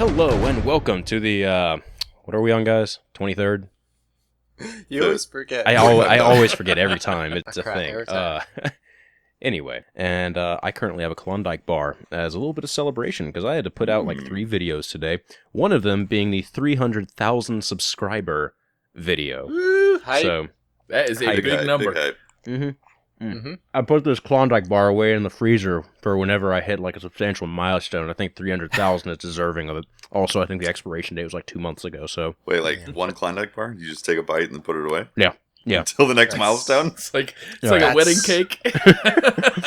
Hello and welcome to the, what are we on, guys? 23rd? You always forget. I always forget every time. It's a thing. Every time. Anyway, and I currently have a Klondike bar as a little bit of celebration because I had to put out like 3 videos today. One of them being the 300,000 subscriber video. Woo, hype. So that is a big number. I put this Klondike bar away in the freezer for whenever I hit like a substantial milestone. I think 300,000 is deserving of it. Also, I think the expiration date was like 2 months ago. So wait, like one Klondike bar? You just take a bite and then put it away? Yeah. Until the next milestone? It's like a wedding cake.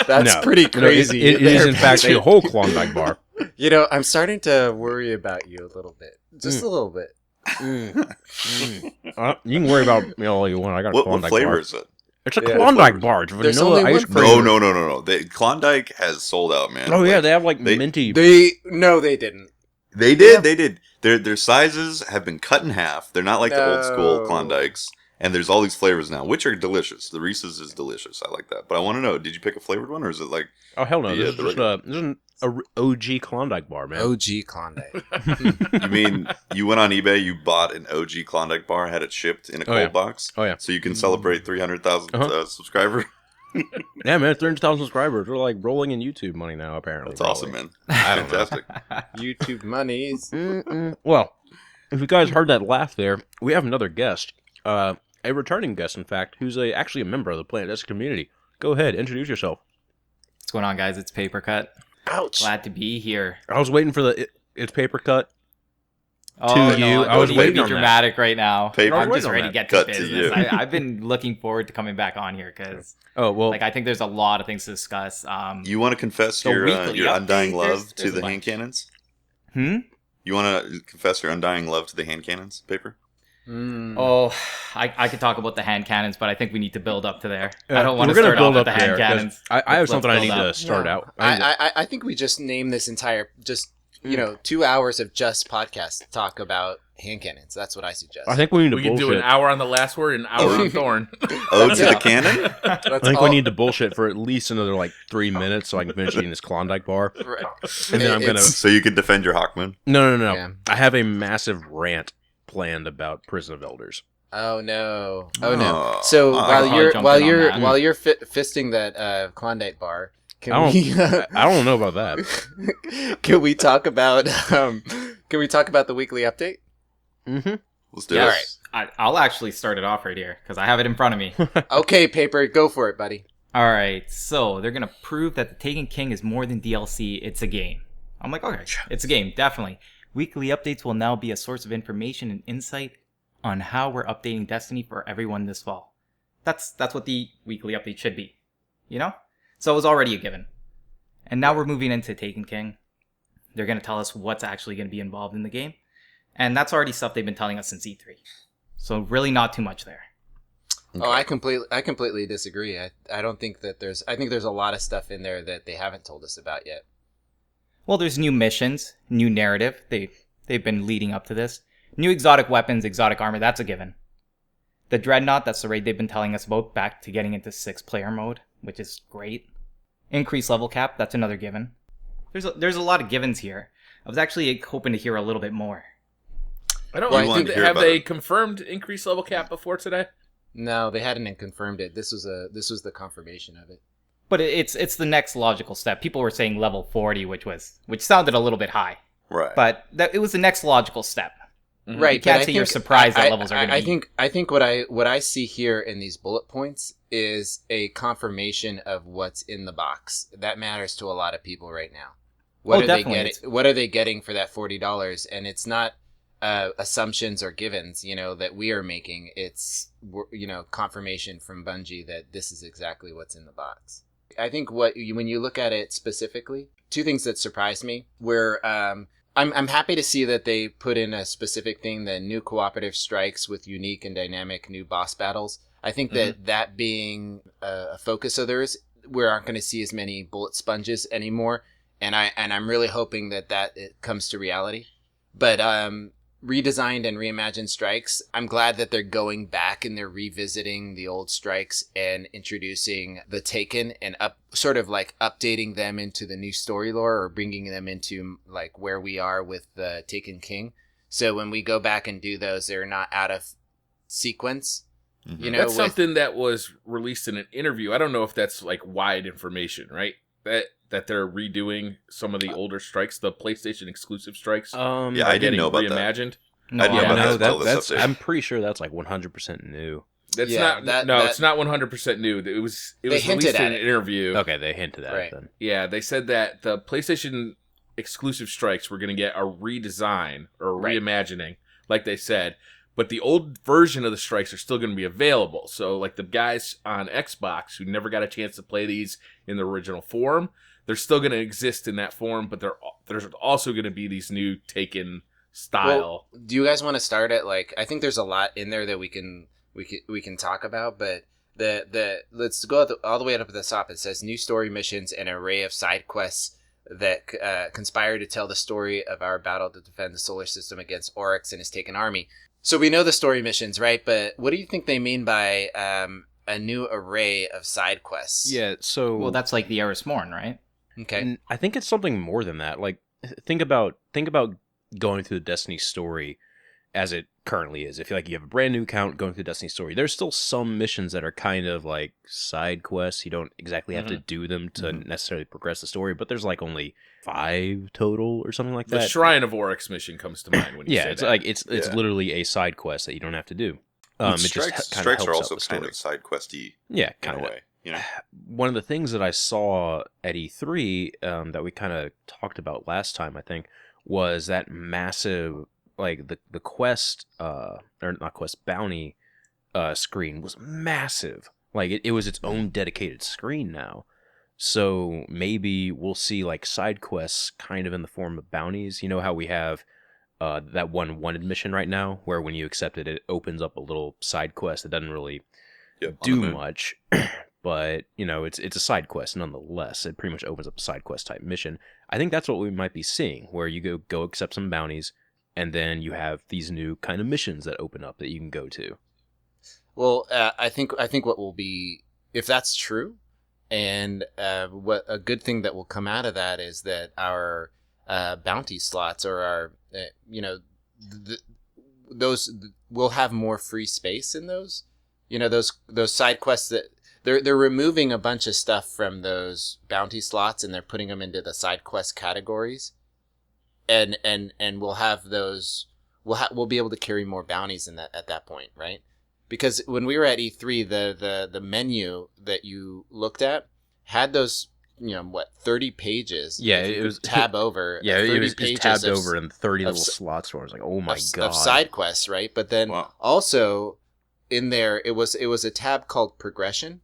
That's pretty crazy. It is in fact a whole Klondike bar. You know, I'm starting to worry about you a little bit. Just a little bit. You can worry about all you want. I got a What Klondike flavor bar. is it? It's a Klondike bar. It's There's vanilla only ice one cream. No. The Klondike has sold out, man. Oh yeah, they have like minty. They didn't. They did. Their sizes have been cut in half. They're not like the old school No. Klondikes. And there's all these flavors now, which are delicious. The Reese's is delicious. I like that. But I want to know, did you pick a flavored one, or is it like... Oh hell no! the, This is the just this is an OG Klondike bar, man. OG Klondike. You mean you went on eBay, you bought an OG Klondike bar, had it shipped in a cold box? Oh yeah. So you can celebrate 300,000 subscribers? Yeah, man, 300,000 subscribers. We're like rolling in YouTube money now, apparently. That's awesome, man. I don't know. Fantastic. YouTube monies. Well, if you guys heard that laugh there, we have another guest. A returning guest, in fact, who's actually a member of the PlanetDestiny community. Go ahead, introduce yourself. What's going on, guys? It's Paper Cut. Ouch. Glad to be here. I was waiting for it's paper cut. Oh, To no, you. I I was was waiting to on be that. dramatic right now. Paper. I'm just on ready that. to get Cut to to business. you. I've been looking forward to coming back on here because, Oh well, I think there's a lot of things to discuss. You want to confess The your weekly undying update, love there's to a the hand bunch. cannons? You want to confess your undying love to the hand cannons, Paper? Oh, I could talk about the hand cannons, but I think we need to build up to there. I don't want we're to gonna start off build with the up hand there, 'cause cannons. I have Let's something I build need to up. start out. I think we just name this entire 2 hours of just podcast talk about hand cannons. That's what I suggest. I think we need to We can bullshit. do an hour on the last word and an hour on Thorn. Ode to the cannon? I think we need to bullshit for at least another like 3 minutes so I can finish eating this Klondike bar. Right. And then I'm gonna. So you can defend your Hawkman? No. Yeah. I have a massive rant planned about Prison of Elders. Oh no! Oh. So Oh, while I'll you're jump while in on you're that. while you're fisting that Klondike bar, I don't know about that. can we talk about the weekly update? Mm-hmm. Let's do Yeah, it. all right. I'll actually start it off right here because I have it in front of me. Okay, Paper, go for it, buddy. All right, so they're gonna prove that the Taken King is more than DLC. It's a game. I'm like, okay, it's a game, definitely. Weekly updates will now be a source of information and insight on how we're updating Destiny for everyone this fall. That's what the weekly update should be, you know. So it was already a given, and now we're moving into Taken King. They're gonna tell us what's actually gonna be involved in the game, and that's already stuff they've been telling us since E3. So really, not too much there. Oh, I completely disagree. I don't think that I think there's a lot of stuff in there that they haven't told us about yet. Well, there's new missions, new narrative. They've been leading up to this. New exotic weapons, exotic armor, that's a given. The Dreadnought, that's the raid they've been telling us about, back to getting into 6-player mode, which is great. Increased level cap, that's another given. There's a lot of givens here. I was actually hoping to hear a little bit more. I don't Well, I think wanted to hear have about they it. confirmed increased level cap before today? No, they hadn't confirmed it. This was the confirmation of it. But it's the next logical step. People were saying level 40, which sounded a little bit high. Right. But it was the next logical step. Right, You can't but say I you're think- surprised that levels are going to be. I think what I see here in these bullet points is a confirmation of what's in the box. That matters to a lot of people right now. What are they definitely. getting? What are they getting for that $40? And it's not assumptions or givens, that we are making. It's confirmation from Bungie that this is exactly what's in the box. I think when you look at it specifically, 2 things that surprised me were. I'm happy to see that they put in a specific thing, the new cooperative strikes with unique and dynamic new boss battles. I think that being a focus of theirs, we aren't going to see as many bullet sponges anymore, and I'm really hoping that it comes to reality. But redesigned and reimagined strikes. I'm glad that they're going back and they're revisiting the old strikes and introducing the Taken and sort of like updating them into the new story lore, or bringing them into like where we are with the Taken King. So when we go back and do those, they're not out of sequence. Mm-hmm. You know, That's something that was released in an interview. I don't know if that's like wide information, right? That they're redoing some of the older strikes, the PlayStation exclusive strikes. Yeah, I didn't know about that. reimagined. No, I didn't know I about know that until this that's. update. I'm pretty sure that's like 100% new. That's Yeah, not. It's not 100% new. It was They released hinted in at an it. interview. Okay, they hinted at Right. it then. Yeah, they said that the PlayStation exclusive strikes were going to get a redesign or a Right. reimagining, like they said. But the old version of the strikes are still going to be available. So, like the guys on Xbox who never got a chance to play these in the original form, they're still going to exist in that form. But there's also going to be these new Taken style. Well, do you guys want to start at like? I think there's a lot in there that we can talk about, but let's go all the way up at the top. It says new story missions and an array of side quests that conspire to tell the story of our battle to defend the solar system against Oryx and his Taken army. So we know the story missions, right? But what do you think they mean by a new array of side quests? Yeah, so Well, that's like the Eris Morn, right? Okay. and I think it's something more than that. Like think about going through the Destiny story as it currently is. If you have a brand new account going through the Destiny story, there's still some missions that are kind of like side quests. You don't exactly have to do them to necessarily progress the story, but there's like only 5 total or something like The that. Shrine of Oryx mission comes to mind when you Yeah, say it's that. like it's Yeah. literally a side quest that you don't have to do. It just strikes kind of are helps also out the kind story. of side questy Yeah, in kind a of. way. You know, One of the things that I saw at E3 that we kind of talked about last time, I think, was that massive, like the quest, or not quest, bounty screen was massive. Like it was its own dedicated screen now. So maybe we'll see like side quests kind of in the form of bounties. You know how we have that one wanted mission right now, where when you accept it, it opens up a little side quest that doesn't really Yep, on the do moon. much. But it's a side quest nonetheless. It pretty much opens up a side quest type mission. I think that's what we might be seeing, where you go accept some bounties, and then you have these new kind of missions that open up that you can go to. Well, I think what will be, if that's true, and what a good thing that will come out of that is that our bounty slots, or our those we'll have more free space in those. You know, those side quests that they're removing a bunch of stuff from those bounty slots and they're putting them into the side quest categories, and we'll have those. We'll be able to carry more bounties in that at that point, right? Because when we were at E3, the menu that you looked at had those 30 pages. Yeah, If you it could was tab over. Yeah, 30 it was pages tabbed of- over in 30 of little s- slots where I was like, oh my god. of side quests, right? But then Wow. also in there it was a tab called progression,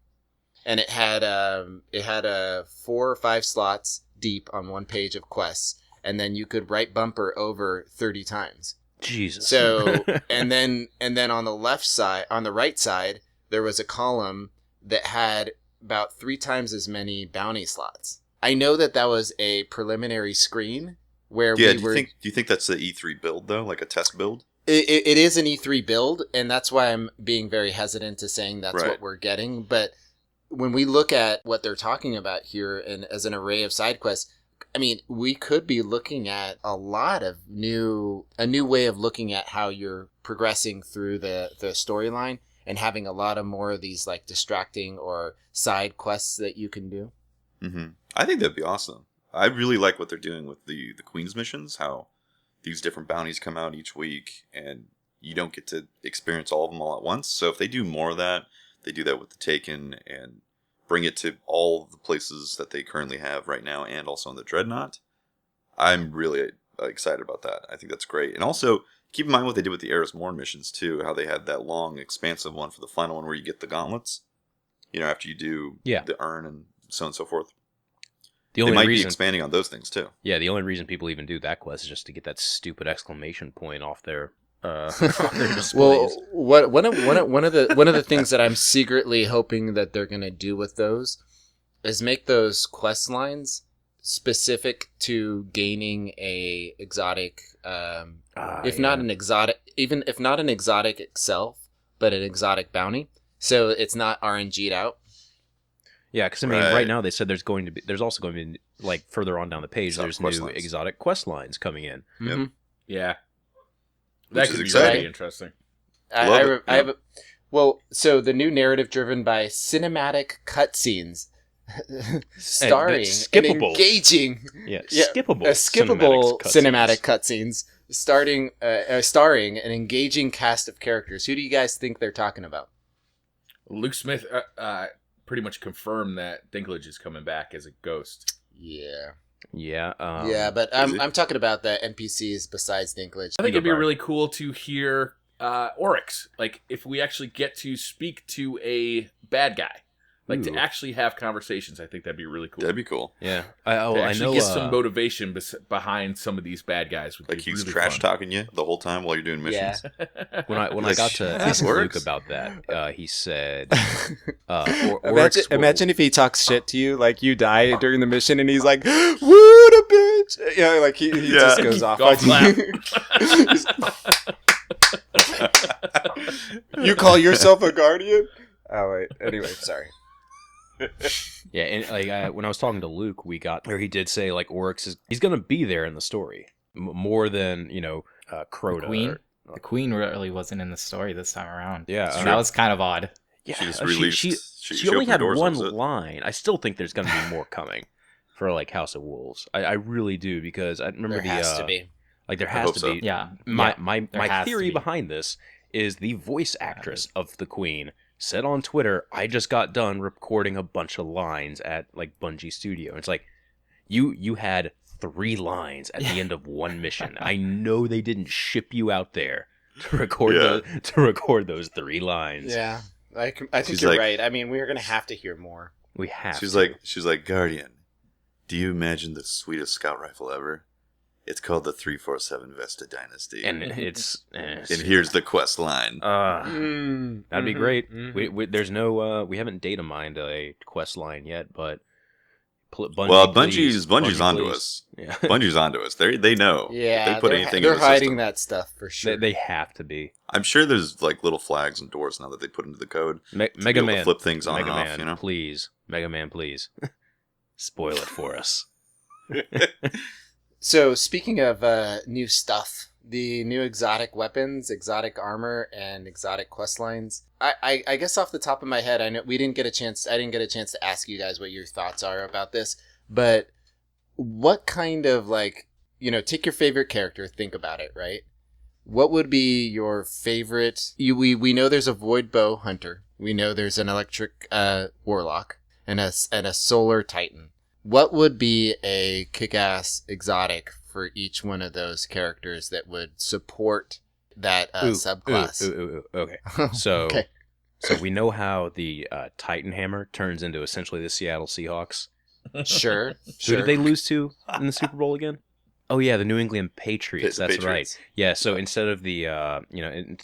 and it had 4 or 5 slots deep on one page of quests, and then you could right bumper over 30 times. Jesus. So and then on the right side, there was a column that had about 3 times as many bounty slots. I know that was a preliminary screen where Yeah. we Do were. you think that's the E3 build though, like a test build? It is an E3 build, and that's why I'm being very hesitant to saying that's Right. what we're getting. But when we look at what they're talking about here, and as an array of side quests, I mean, we could be looking at a lot of a new way of looking at how you're progressing through the storyline, and having a lot of more of these like distracting or side quests that you can do. Mm-hmm. I think that'd be awesome. I really like what they're doing with the Queen's missions. How these different bounties come out each week, and you don't get to experience all of them all at once. So if they do more of that, they do that with the Taken and bring it to all the places that they currently have right now, and also in the Dreadnought. I'm really excited about that. I think that's great. And also, keep in mind what they did with the Eris Morn missions, too. How they had that long, expansive one for the final one where you get the gauntlets. You know, after you do the urn and so on and so forth. the They only might be reason expanding on those things, too. the only reason people even do that quest is just to get that stupid exclamation point off their off their displays. Well, one of the things that I'm secretly hoping that they're gonna do with those is make those quest lines specific to gaining a exotic, if yeah. not an exotic, even if not an exotic itself, but an exotic bounty. So it's not RNG'd out. Yeah, because I mean, Right. right now they said there's also going to be like further on down the page. Exotic There's quest new lines. exotic quest lines coming in. Yep. Mhm. Yeah. Which That is could be exciting. really interesting. Love it, I have well, so the new narrative driven by cinematic cutscenes, starring and skippable. engaging, Yeah, Yeah, skippable, skippable cinematics cinematic cutscenes, starring an engaging cast of characters. Who do you guys think they're talking about? Luke Smith pretty much confirmed that Dinklage is coming back as a ghost. Yeah, Yeah, yeah, but is it? I'm talking about the NPCs besides Dinklage. I think it'd be Bart. really cool to hear Oryx. Like, if we actually get to speak to a bad guy. Like, to Ooh. actually have conversations, I think that'd be really cool. That'd be cool. yeah. to I actually know. get some motivation behind some of these bad guys. Would Like be he's really trash fun. talking you the whole time while you're doing missions. when I Like, got to that ask Luke works. about that, he said, Oryx will- Imagine if he talks shit to you, like you die during the mission, and he's like, "Woo the bitch!" Yeah, like he Yeah. just goes off. Golf Like, you call yourself a guardian? Oh wait. Anyway, sorry. Yeah, and like when I was talking to Luke, he did say like Oryx he's gonna be there in the story more than Crota. The Queen? or- The Queen really wasn't in the story this time around. Yeah, So that was kind of odd. yeah. She just she released. she she only opened had doors, one that was it. line. I still think there's gonna be more coming for like House of Wolves. I really do because I remember There has to be. like there I has hope to so. be. Yeah. My there has to theory be. behind this is the voice actress of the Queen said on Twitter, "I just got done recording a bunch of lines at like Bungie Studio." It's like you had 3 lines at the end of one mission. I know they didn't ship you out there to record those 3 lines. Yeah, I think She's you're like- right. I mean, we're gonna have to hear more. We have. She's to. like, Guardian, do you imagine the sweetest scout rifle ever? It's called the 347 Vesta Dynasty. and it's And here's the quest line. that'd be Mhm, great. mhm. We there's no we haven't data mined a quest line yet, but Bungie, Well, please. Bungie's onto please. us. Yeah. Bungie's onto us. They know. Yeah, If they put they're, anything they're in the hiding system. that stuff for sure. They have to be. I'm sure there's like little flags and doors now that they put into the code. Mega be able to Man, flip things on Mega and off, Man, you know? please, Mega Man, please, spoil it for us. So speaking of new stuff, the new exotic weapons, exotic armor, and exotic quest lines. I guess off the top of my head, I know I didn't get a chance to ask you guys what your thoughts are about this, but what kind of take your favorite character, think about it, right? What would be your favorite? We know there's a void bow hunter. We know there's an electric warlock and a solar titan. What would be a kick-ass exotic for each one of those characters that would support that subclass? Okay, so Okay. so we know how the Titan Hammer turns into essentially the Seattle Seahawks. Sure. Who did they lose to in the Super Bowl again? Oh yeah, the New England Patriots. The That's Patriots. right. Yeah. So instead of the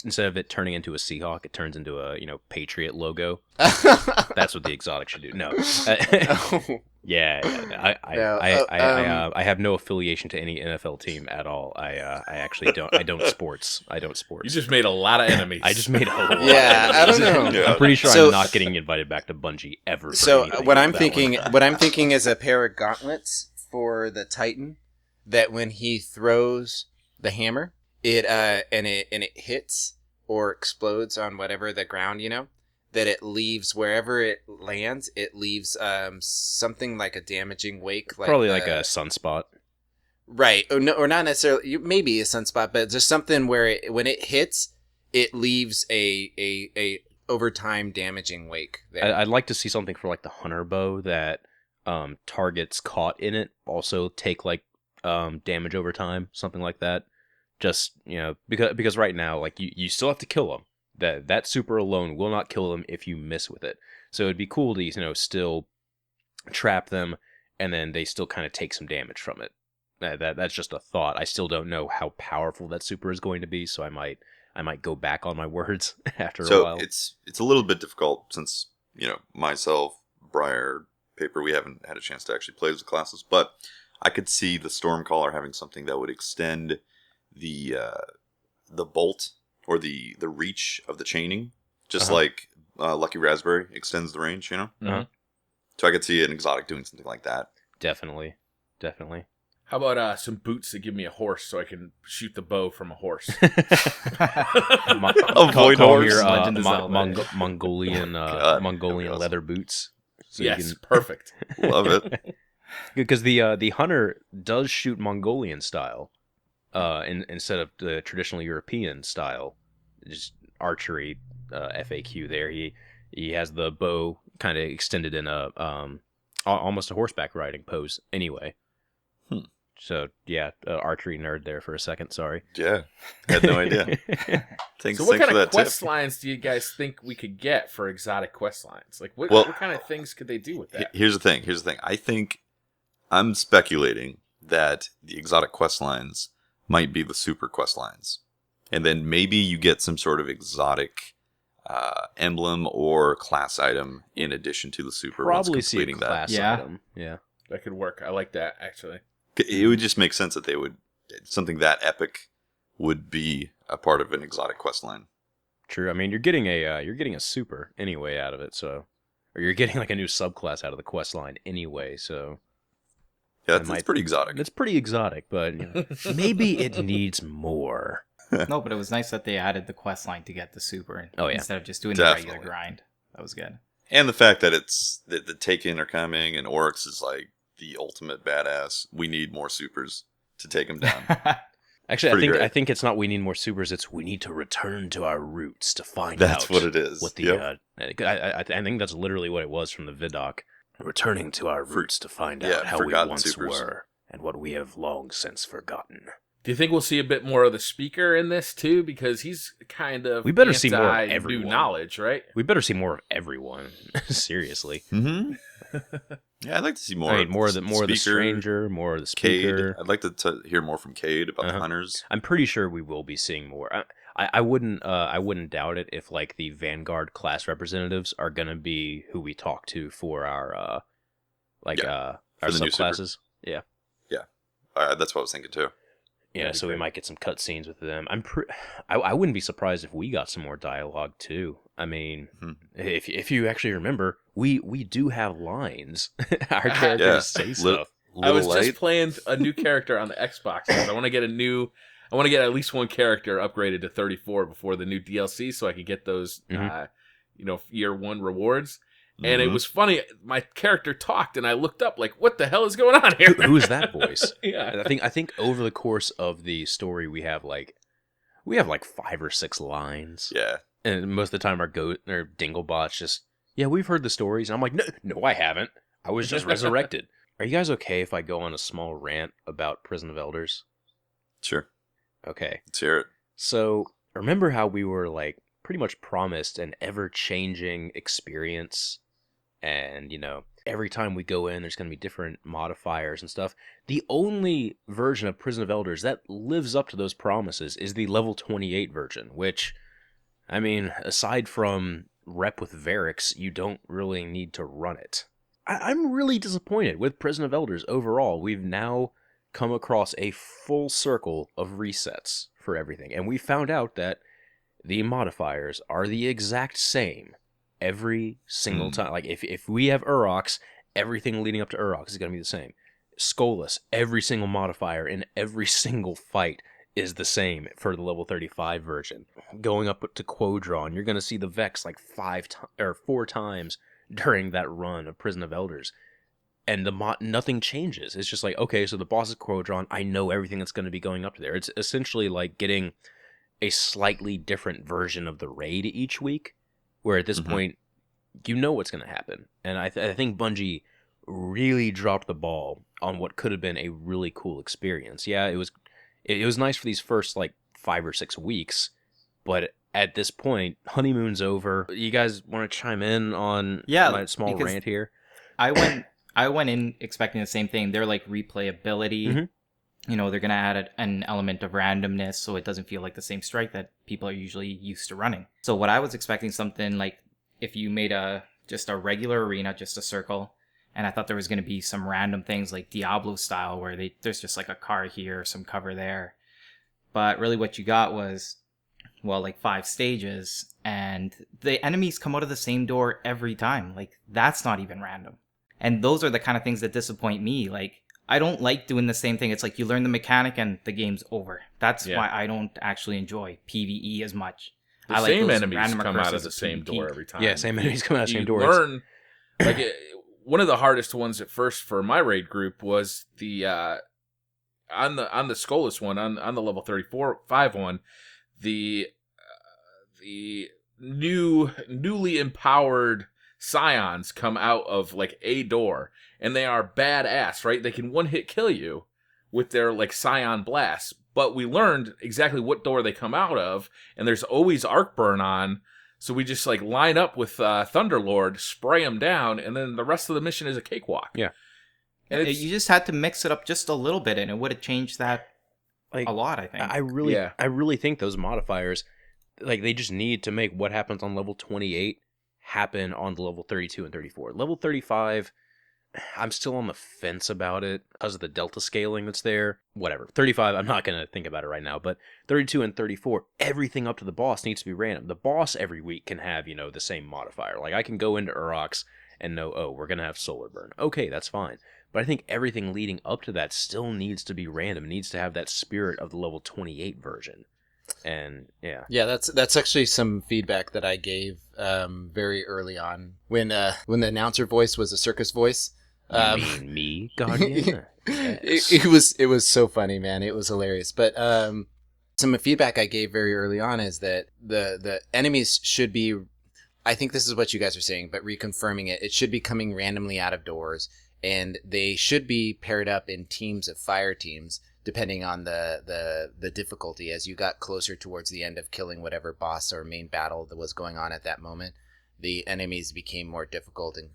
instead of it turning into a Seahawk, it turns into a Patriot logo. That's what the exotic should do. No. Yeah. No, I have no affiliation to any NFL team at all. I actually don't. I don't sports. You just made a lot of enemies. I just made a whole lot. Yeah, of I don't enemies. know. Yeah. I'm pretty sure So- I'm not getting invited back to Bungie ever. For So anything what like I'm that thinking, one. what I'm thinking is a pair of gauntlets for the Titan. That when he throws the hammer, it hits or explodes on whatever the ground, that it leaves wherever it lands. It leaves something like a damaging wake, Probably like a sunspot. right, or no, or not necessarily. Maybe a sunspot, but just something where when it hits, it leaves a overtime damaging wake. There. I'd like to see something for like the hunter bow that targets caught in it also take like damage over time, something like that. Just because right now like you still have to kill them. That super alone will not kill them if you miss with it. So it'd be cool to still trap them and then they still kind of take some damage from it. That's just a thought. I still don't know how powerful that super is going to be, so I might go back on my words after a So while. it's a little bit difficult since myself, Briar, paper. We haven't had a chance to actually play as the classes, but I could see the Stormcaller having something that would extend the bolt or the reach of the chaining, just like Lucky Raspberry extends the range, you know? Uh-huh. So I could see an exotic doing something like that. Definitely. How about some boots that give me a horse so I can shoot the bow from a horse? Avoid Call horse. your Legend of Zelda. Mongolian God, Mongolian that'd be leather boots. So Yes, perfect. Love it. Because the hunter does shoot Mongolian style, instead of the traditional European style, just archery FAQ. There, he has the bow kind of extended in a almost a horseback riding pose. Anyway, so yeah, archery nerd there for a second. Sorry. Yeah, had no idea. Thanks, So what thanks kind for of that quest tip. lines do you guys think we could get for exotic quest lines? Like, what kind of things could they do with that? Here's the thing. I think I'm speculating that the exotic quest lines might be the super quest lines, and then maybe you get some sort of exotic emblem or class item in addition to the super. Probably once see a completing class Yeah. item. Yeah. That could work. I like that, actually. It would just make sense that they would something that epic would be a part of an exotic quest line. True. I mean, you're getting a super anyway out of it, so, or you're getting like a new subclass out of the quest line anyway, so Yeah, It it's pretty exotic. it's pretty exotic, but maybe it needs more. No, but it was nice that they added the quest line to get the super Oh, yeah. instead of just doing Definitely. the regular grind. That was good. And the fact that it's that the Taken are coming and Oryx is like the ultimate badass. We need more supers to take him down. Actually, Pretty great. I think it's not we need more supers. It's we need to return to our roots to find That's out what it is. what the Yep. I think that's literally what it was from the vidoc. Returning to our roots to find yeah, out how we forgotten once supers. were and what we have long since forgotten. Do you think we'll see a bit more of the speaker in this too? Because he's kind of We better see more of anti everyone. new knowledge, right? We better see more of everyone. Seriously. Mm-hmm. Yeah, I'd like to see more. I mean, more of the Speaker, stranger, more of the Cade. speaker. I'd like to hear more from Cade about the Uh-huh. hunters. I'm pretty sure we will be seeing more. I wouldn't doubt it if like the Vanguard class representatives are gonna be who we talk to for our our the new super. subclasses. Yeah. That's what I was thinking too. Yeah, That'd be so we great. might get some cutscenes with them. I wouldn't be surprised if we got some more dialogue too. I mean, Mhm. if you actually remember, we do have lines. Our Yeah. characters say stuff. I was light. just playing a new character on the Xbox. 'Cause I want to get at least one character upgraded to 34 before the new DLC, so I could get those, Mhm. year one rewards. And it Mhm. was funny. My character talked, and I looked up, like, what the hell is going on here? Who is that voice? Yeah. I think over the course of the story we have like 5 or 6 lines. Yeah. And most of the time our Dinglebots just, yeah, we've heard the stories. And I'm like, no, I haven't. I was just resurrected. Are you guys okay if I go on a small rant about Prison of Elders? Sure. Okay. Let's hear it. So, remember how we were like pretty much promised an ever-changing experience, and every time we go in there's going to be different modifiers and stuff. The only version of Prison of Elders that lives up to those promises is the level 28 version, which, I mean, aside from rep with Varix, you don't really need to run it. I'm really disappointed with Prison of Elders overall. We've now come across a full circle of resets for everything, and we found out that the modifiers are the exact same every single time. Like, if we have Urox, everything leading up to Urox is going to be the same. Skolas, every single modifier in every single fight is the same for the level 35 version. Going up to Quodron, you're going to see the Vex like 4 times during that run of Prison of Elders. And nothing changes. It's just like, okay, so the boss is Quodron. I know everything that's going to be going up there. It's essentially like getting a slightly different version of the raid each week, where at this Mhm. point, you know what's going to happen. And I think Bungie really dropped the ball on what could have been a really cool experience. Yeah, it was nice for these first like 5 or 6 weeks, but at this point, honeymoon's over. You guys want to chime in on my small because rant here? I went in expecting the same thing. They're like replayability. Mhm. They're gonna add an element of randomness, so it doesn't feel like the same strike that people are usually used to running. So what I was expecting something like if you made just a regular arena, just a circle, And I thought there was going to be some random things like Diablo style where there's just like a car here, some cover there. But really what you got was, well, like 5 stages, and the enemies come out of the same door every time. Like, that's not even random. And those are the kind of things that disappoint me. Like, I don't like doing the same thing. It's like you learn the mechanic and the game's over. That's why I don't actually enjoy PvE as much. The same enemies come out of the same door every time. Yeah, same enemies come out of the same door. You learn, like, one of the hardest ones at first for my raid group was the on the Skolas one, on the level 34-5 one, the newly empowered scions come out of like a door, and they are badass, right? They can one hit kill you with their like scion blasts. But we learned exactly what door they come out of, and there's always arc burn on. So we just like line up with Thunderlord, spray them down, and then the rest of the mission is a cakewalk. Yeah. And you just had to mix it up just a little bit, and it would have changed that like, a lot, I think. I really think those modifiers, like, they just need to make what happens on level 28 happen on the level 32 and 34. Level 35, I'm still on the fence about it because of the delta scaling that's there. Whatever. 35, I'm not going to think about it right now, but 32 and 34, everything up to the boss needs to be random. The boss every week can have, the same modifier. Like, I can go into Urox and know, oh, we're going to have Solar Burn. Okay, that's fine. But I think everything leading up to that still needs to be random. It needs to have that spirit of the level 28 version. And yeah, that's actually some feedback that I gave very early on when the announcer voice was a circus voice. You mean me, Guardian? it was so funny, man. It was hilarious. But some feedback I gave very early on is that the enemies should be, I think this is what you guys are saying, but reconfirming it should be coming randomly out of doors, and they should be paired up in teams of fire teams, depending on the difficulty. As you got closer towards the end of killing whatever boss or main battle that was going on at that moment, the enemies became more difficult, and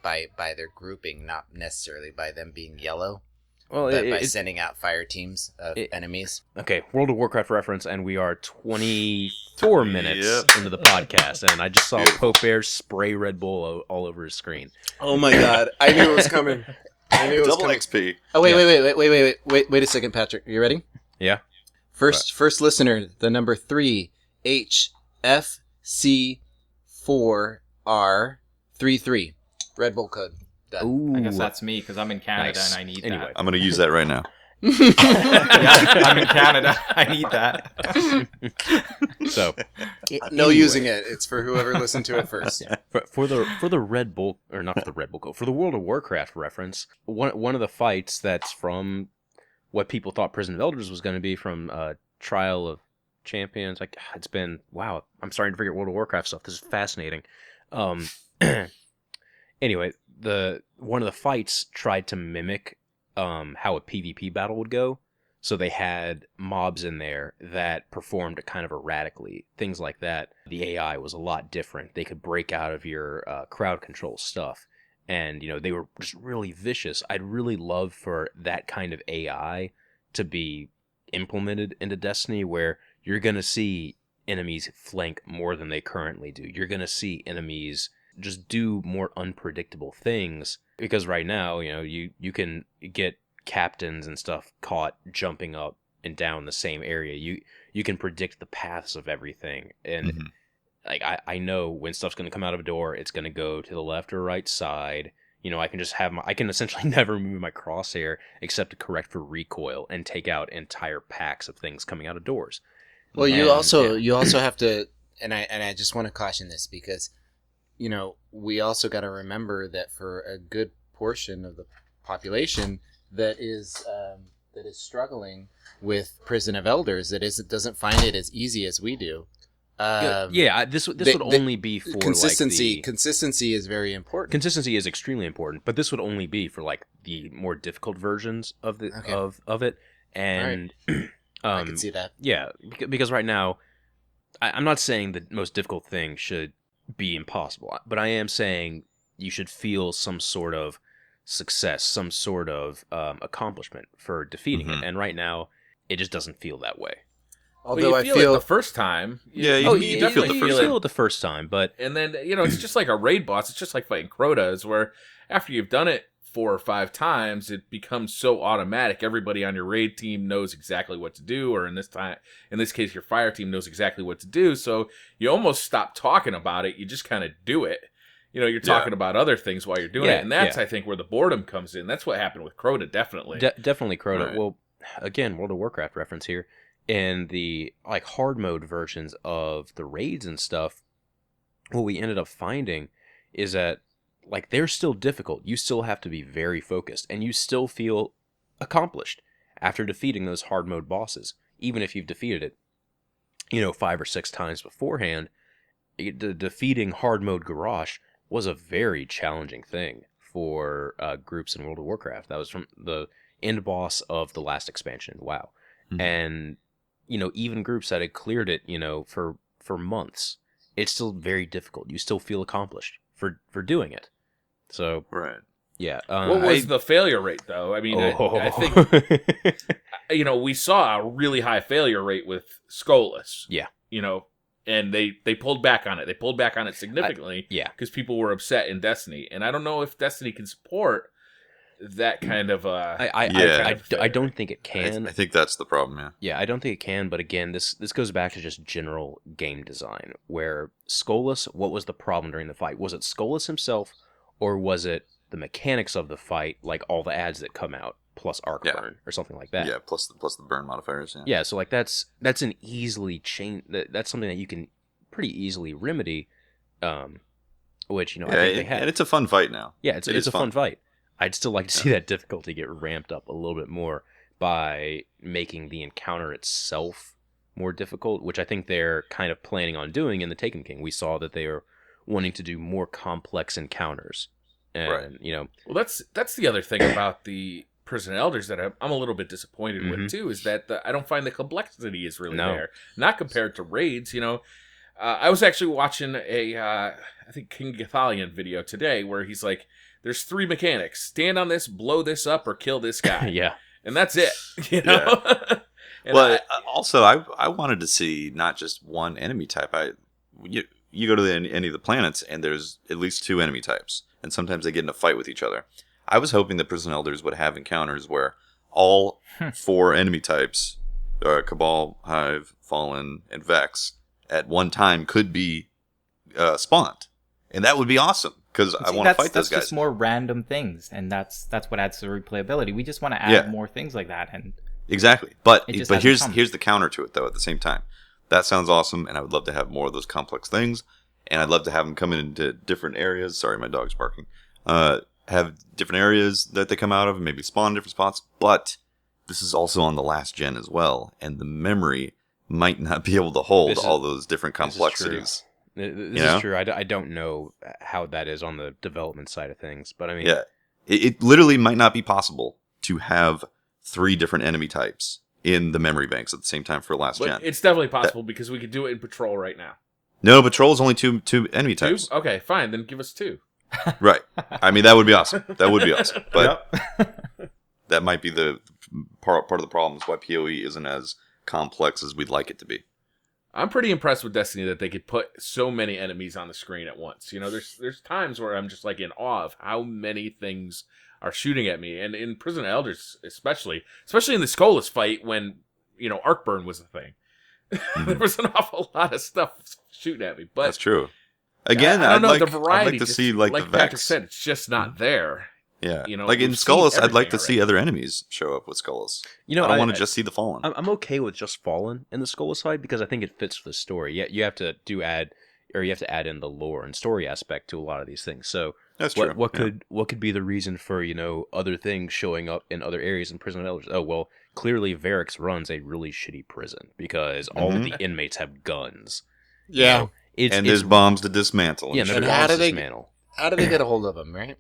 by their grouping, not necessarily by them being yellow, but by sending out fire teams of enemies. Okay, World of Warcraft reference, and we are 24 minutes into the podcast, and I just saw Pope Bear spray Red Bull all over his screen. Oh my god, I knew it was coming. Double XP. Oh wait a second, Patrick. Are you ready? Yeah. First listener, the number 3 HFC4R33 Red Bull code. Done. Ooh. I guess that's me, because I'm in Canada and I need that. I'm going to use that right now. Yeah, I'm in Canada. I need that. So, no using it. It's for whoever listened to it first. for the Red Bull, or not for the Red Bull code, for the World of Warcraft reference, one of the fights that's from what people thought Prison of Elders was going to be from Trial of Champions. Like, it's been, wow, I'm starting to figure out World of Warcraft stuff. This is fascinating. Anyway, one of the fights tried to mimic how a PvP battle would go. So they had mobs in there that performed kind of erratically, things like that. The AI was a lot different. They could break out of your crowd control stuff. And, they were just really vicious. I'd really love for that kind of AI to be implemented into Destiny, where you're going to see enemies flank more than they currently do. You're going to see enemies just do more unpredictable things, because right now, you can get captains and stuff caught jumping up and down the same area. You can predict the paths of everything, and like I know when stuff's going to come out of a door, it's going to go to the left or right side. I can just I can essentially never move my crosshair except to correct for recoil and take out entire packs of things coming out of doors. Well, you also have to, and I just want to caution this, because we also got to remember that for a good portion of the population that is struggling with Prison of Elders, it doesn't find it as easy as we do. This would only be for consistency. Like Consistency is very important. Consistency is extremely important, but this would only be for like the more difficult versions of it. And I can see that. Yeah, because right now, I'm not saying the most difficult thing should be impossible, but I am saying you should feel some sort of success, some sort of accomplishment for defeating it. And right now, it just doesn't feel that way. Although I feel it the first time. You definitely feel it the first time, but and then it's just like a raid boss. It's just like fighting Crotas, where after you've done it 4 or 5 times, it becomes so automatic. Everybody on your raid team knows exactly what to do, or in this case, your fire team knows exactly what to do. So you almost stop talking about it. You just kind of do it. You're talking about other things while you're doing it, and that's I think where the boredom comes in. That's what happened with Crota, definitely. Definitely Crota. Right. Well, again, World of Warcraft reference here. In the hard mode versions of the raids and stuff, what we ended up finding is that they're still difficult. You still have to be very focused, and you still feel accomplished after defeating those hard mode bosses, even if you've defeated it 5 or 6 times beforehand. Defeating hard mode Garrosh was a very challenging thing for groups in World of Warcraft. That was from the end boss of the last expansion, WoW. Mhm. And even groups that had cleared it for months, it's still very difficult. You still feel accomplished for doing it. So Right. yeah. What was the failure rate, though? I mean, I think we saw a really high failure rate with Skolas. Yeah. And they pulled back on it. They pulled back on it significantly. Yeah. Because people were upset in Destiny, and I don't know if Destiny can support that kind of. I don't think it can. I think that's the problem. Yeah. Yeah, I don't think it can, but again, this goes back to just general game design, where Skolas, what was the problem during the fight? Was it Skolas himself, or was it the mechanics of the fight, like all the ads that come out, plus arc burn, or something like that? Yeah. Plus the burn modifiers. Yeah. Yeah, so that's an easily change. That's something that you can pretty easily remedy, which I think they have. And it's a fun fight now. Yeah, it's a fun fight. I'd still like to see that difficulty get ramped up a little bit more by making the encounter itself more difficult, which I think they're kind of planning on doing in the Taken King. We saw that they are wanting to do more complex encounters. And, Right. Well, that's the other thing about the Prison Elders that I'm a little bit disappointed Mhm. with, too, is that I don't find the complexity is really No. there. Not compared to raids, I was actually watching I think King Gathalion video today where he's like, there's 3 mechanics. Stand on this, blow this up, or kill this guy. Yeah. And that's it. And Also, I wanted to see not just one enemy type. You go to any of the planets, and there's at least 2 enemy types, and sometimes they get in a fight with each other. I was hoping the Prison Elders would have encounters where all 4 enemy types, Cabal, Hive, Fallen, and Vex, at one time could be spawned, and that would be awesome. Because I want to fight those guys. That's just more random things, and that's what adds to the replayability. We just want to add more things like that, and exactly. But here's come. the counter to it, though. At the same time, that sounds awesome, and I would love to have more of those complex things, and I'd love to have them come into different areas. Sorry, my dog's barking. Have different areas that they come out of, and maybe spawn different spots. But this is also on the last gen as well, and the memory might not be able to hold all those different complexities. This is true. I don't know how that is on the development side of things, but I mean... Yeah, it literally might not be possible to have 3 different enemy types in the memory banks at the same time for last gen. It's definitely possible because we could do it in Patrol right now. No, Patrol is only two enemy 2? types. Okay, fine. Then give us 2. Right. I mean, that would be awesome. That would be awesome. But that might be the part of the problem is why PoE isn't as complex as we'd like it to be. I'm pretty impressed with Destiny that they could put so many enemies on the screen at once. There's times where I'm just like in awe of how many things are shooting at me, and in Prison Elders especially in the Skolas fight when arc burn was a thing. There was an awful lot of stuff shooting at me. But that's true. Again, I don't know, I'd the like variety to just, see like the Patrick Vex. said, it's just not there. Yeah, You know, like in we've seen Skullus, I'd like everything to see other enemies show up with Skullus. You know, I don't want to just see the Fallen. I'm okay with just Fallen in the Skolas fight because I think it fits the story. Yeah, you have to add in the lore and story aspect to a lot of these things. So That's true. what could be the reason for other things showing up in other areas in Prison Elders? Oh well, clearly Varix runs a really shitty prison because all of the inmates have guns. Yeah. And there's bombs to dismantle. Yeah, And, and shit. there's how bombs do to they- dismantle. How do they get a hold of them, right?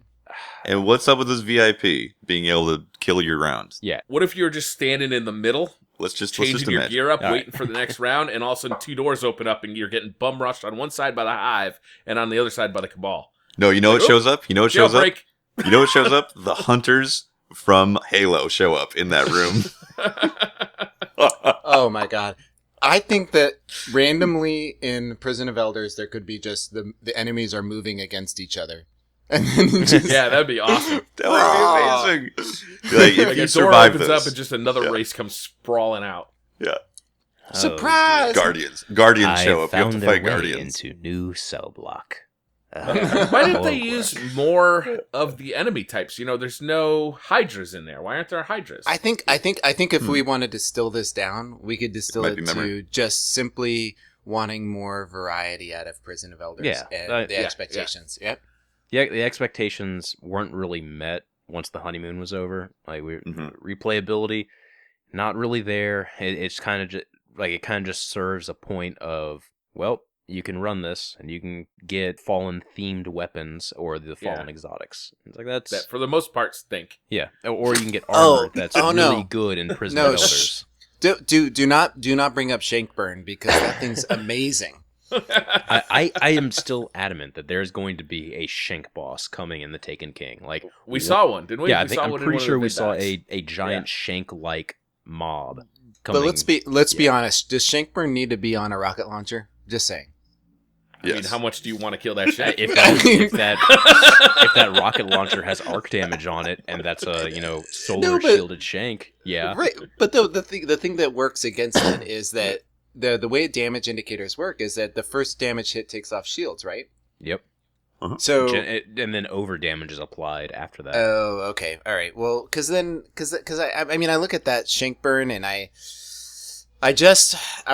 And what's up with this VIP being able to kill your round? Yeah. What if you're just standing in the middle, Let's just changing your imagine. gear up, All waiting for the next round, and all of a sudden 2 doors open up and you're getting bum rushed on one side by the Hive and on the other side by the Cabal. No, you know what shows up? You know what shows up? Jailbreak. You know what shows up? The hunters from Halo show up in that room. Oh my god. I think that randomly in Prison of Elders there could be just the enemies are moving against each other. And then you just, Yeah, that'd be awesome. That would be amazing. Like, if Like you a door survive opens this, up and just another Yeah. race comes sprawling out. yeah, surprise! Guardians I show up. You have found to their fight way Guardians. into new cell block. Why didn't they Horrible. use more of the enemy types? There's no Hydras in there. Why aren't there Hydras? I think if we want to distill this down, we could distill Might it be to memory. just simply wanting more variety out of Prison of Elders Yeah, and the yeah, expectations. Yep. Yeah, the expectations weren't really met once the honeymoon was over. Like replayability, not really there. It's kind of just like it kind of just serves a point of, well, you can run this and you can get fallen themed weapons or the fallen Yeah. exotics. It's like that's that for the most part stink. yeah, or you can get Oh, armor that's oh, really no. good in Prison No, of Elders. Do not bring up Shankburn because that thing's amazing. I am still adamant that there's going to be a Shank boss coming in the Taken King. Like We saw one, didn't we? yeah, We saw I'm one in pretty one of sure the we big saw guys. a giant Shank-like mob coming. But let's be honest. Does Shankburn need to be on a rocket launcher? Just saying. I mean, Yes. how much do you want to kill that Shank? if that rocket launcher has arc damage on it, and that's a solar No, but- shielded Shank, yeah, Right. But the thing that works against it is that the way damage indicators work is that the first damage hit takes off shields, right? yep. So And then over damage is applied after that. oh, okay, all right. Well, because I mean I look at that Shankburn and I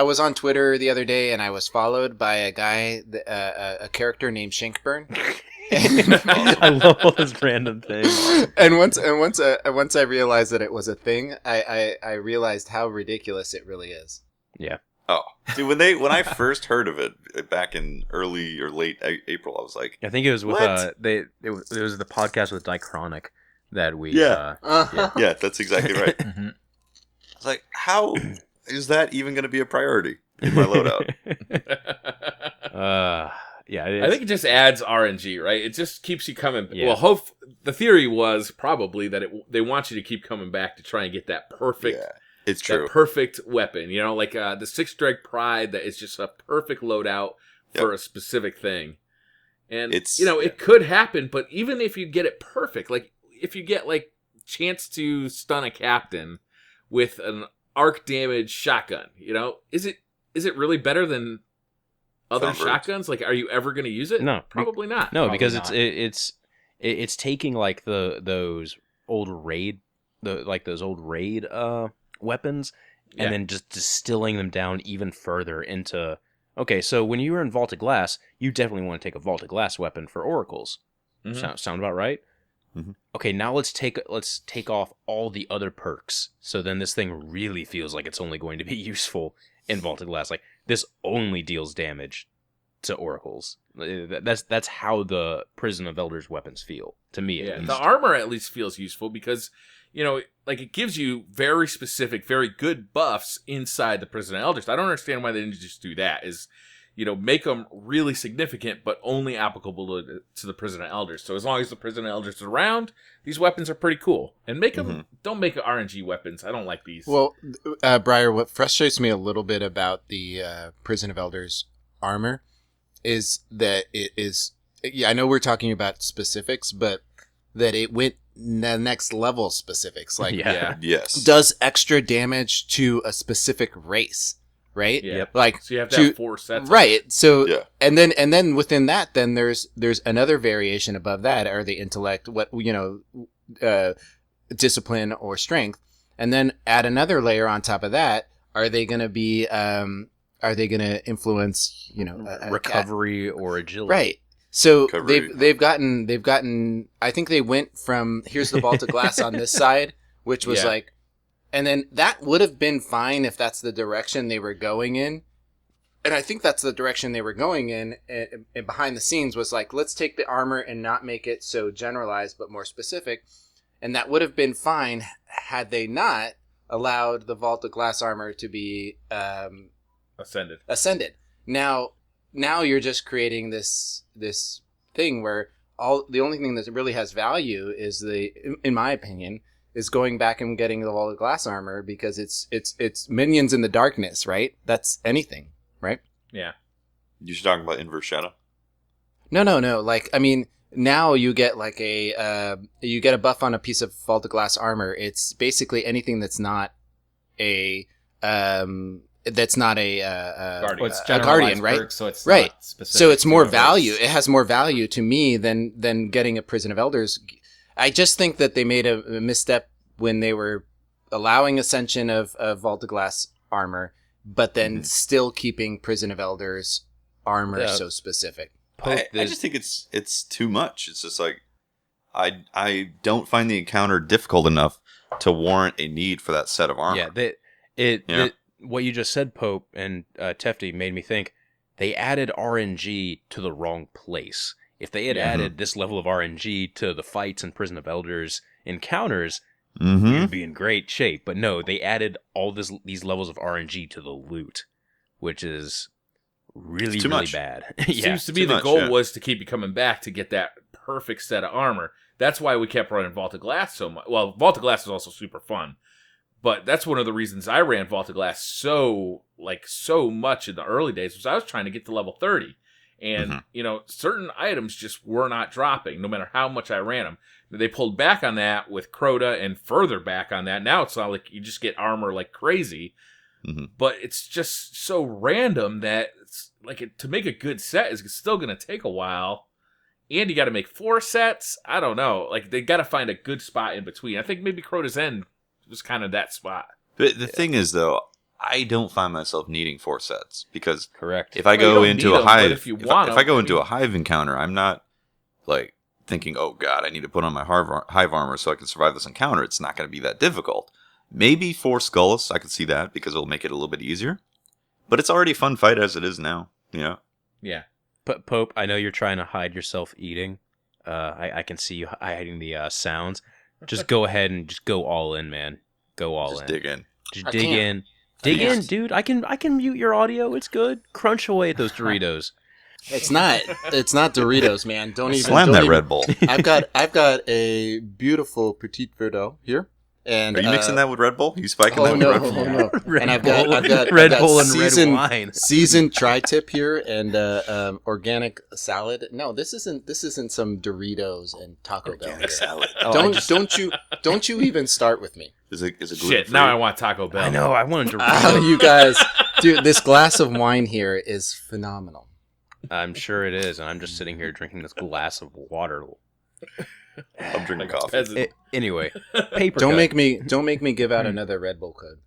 was on Twitter the other day and I was followed by a guy, a character named Shankburn. I love all those random things. And once I realized that it was a thing, I realized how ridiculous it really is. Yeah. Oh, dude, when I first heard of it back in early or late April, I was like, I think it was with What? it was the podcast with Dichronic that we Yeah. Uh-huh. yeah, that's exactly right. I Mhm. was like, how is that even going to be a priority in my loadout? Yeah, I think it just adds RNG, right? It just keeps you coming. Yeah. Well, the theory was probably that they want you to keep coming back to try and get that perfect, Yeah, it's true. that perfect weapon. Like the Six Dreg Pride, that is just a perfect loadout for a specific thing. And It's- it could happen, but even if you get it perfect, like if you get like chance to stun a captain with an arc damage shotgun, is it really better than other Thunderbirds. shotguns? Like, are you ever going to use it? No. Probably not. no, Probably because not. it's taking like those old raid weapons Yeah. and then just distilling them down even further into okay, so when you were in Vault of Glass, you definitely want to take a Vault of Glass weapon for oracles. Mhm. Sound about right? Mhm. Okay, now let's take off all the other perks. So then this thing really feels like it's only going to be useful in Vault of Glass. Like this only deals damage to oracles. That's how the Prison of Elders weapons feel to me. Yeah, At least. the armor at least feels useful because, like it gives you very specific, very good buffs inside the Prison of Elders. I don't understand why they didn't just do that. Make them really significant, but only applicable to the Prison of Elders. So as long as the Prison of Elders is around, these weapons are pretty cool. And don't make RNG weapons. I don't like these. Well, Briar, what frustrates me a little bit about the Prison of Elders armor is that it is. Yeah, I know we're talking about specifics, but that it went the next level specifics. Like, Yeah. Yes. does extra damage to a specific race, right? yeah. Yep. Like, So you have to have 4 sets. right. So, Yeah. and then within that, then there's another variation above that, or the intellect, discipline or strength, and then add another layer on top of that. Are they going to be? Are they going to influence? Recovery or agility. Right. So Recovery. they've gotten. I think they went from here's the vault of glass on this side, which was Yeah. like, and then that would have been fine if that's the direction they were going in. And I think that's the direction they were going in. And behind the scenes was like, let's take the armor and not make it so generalized, but more specific. And that would have been fine had they not allowed the vault of glass armor to be Ascended. Now you're just creating this thing where the only thing that really has value is in my opinion, is going back and getting the wall of glass armor because it's minions in the darkness, right? That's anything, right? Yeah. You're talking about inverse shadow. No. Like, I mean, now you get like you get a buff on a piece of vaulted glass armor. It's basically anything that's not a Guardian. Well, it's a generalized guardian, right? perks, so it's Right. not specific So it's to more the value. race. It has more value to me than getting a Prison of Elders. I just think that they made a misstep when they were allowing Ascension of vaulted glass armor, but then still keeping Prison of Elders armor so specific. I just think it's too much. It's just like I don't find the encounter difficult enough to warrant a need for that set of armor. Yeah, what you just said, Pope and Tefty, made me think they added RNG to the wrong place. If they had added this level of RNG to the fights and Prison of Elders encounters, you'd be in great shape. But no, they added all these levels of RNG to the loot, which is really, too really much. bad. Seems to be too the much, goal yeah. was to keep you coming back to get that perfect set of armor. That's why we kept running Vaulted Glass so much. Well, Vaulted Glass is also super fun. But that's one of the reasons I ran Vaulted Glass so much in the early days was I was trying to get to level 30. And, certain items just were not dropping, no matter how much I ran them. They pulled back on that with Crota and further back on that. Now it's not like you just get armor like crazy. But it's just so random that it's like to make a good set is still going to take a while. And you got to make 4 sets. I don't know. Like, they got to find a good spot in between. I think maybe Crota's End was kind of that spot. But the thing is, though, I don't find myself needing 4 sets because Correct. if I Well, go you don't into need a 'em, but hive, if you if want I 'em, go I into mean- a hive encounter, I'm not like thinking, "Oh God, I need to put on my hive armor so I can survive this encounter." It's not going to be that difficult. Maybe 4 Skulls, I could see that because it'll make it a little bit easier. But it's already a fun fight as it is now. Yeah. Yeah. But Pope, I know you're trying to hide yourself eating. I can see you hiding the sounds. Just go ahead and just go all in, man. Go all Just in. dig in. Just I dig can't. in. Dig in, can't. dude. I can mute your audio. It's good. Crunch away at those Doritos. It's not Doritos, man. Don't even Slam don't that even- Red Bull. I've got a beautiful Petit Verdot here, and Are you mixing that with Red Bull? You spiking Oh that with no, Red Bull? no. Red And I've Bull, got Red I've got Bull and seasoned, red wine. seasoned tri-tip here, and organic salad. No, this isn't some Doritos and Taco Bell. Here. salad. Don't you even start with me. Is it Shit, gluten-free? now I want Taco Bell. I know. I wanted to. Oh, you guys, dude, this glass of wine here is phenomenal. I'm sure it is, and I'm just sitting here drinking this glass of water. I'm drinking Like coffee. peasant. Anyway, paper. Don't cut. make me give out another Red Bull code.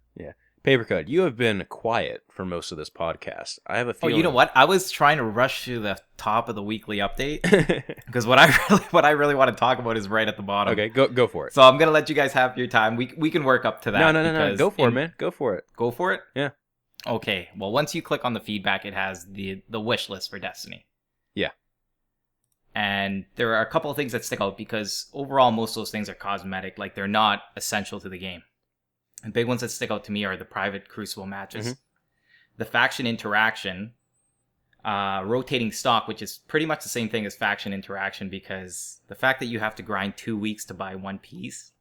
Paper cut. You have been quiet for most of this podcast. I have a Oh, feeling. you know what? I was trying to rush to the top of the weekly update because what I really want to talk about is right at the bottom. Okay, go for it. So I'm gonna let you guys have your time. We can work up to that. No. because Go for it, man. Go for it. Go for it. Yeah. Okay. Well, once you click on the feedback, it has the wish list for Destiny. Yeah. And there are a couple of things that stick out because overall, most of those things are cosmetic. Like they're not essential to the game. And big ones that stick out to me are the private Crucible matches, the faction interaction, rotating stock, which is pretty much the same thing as faction interaction because the fact that you have to grind 2 weeks to buy one piece,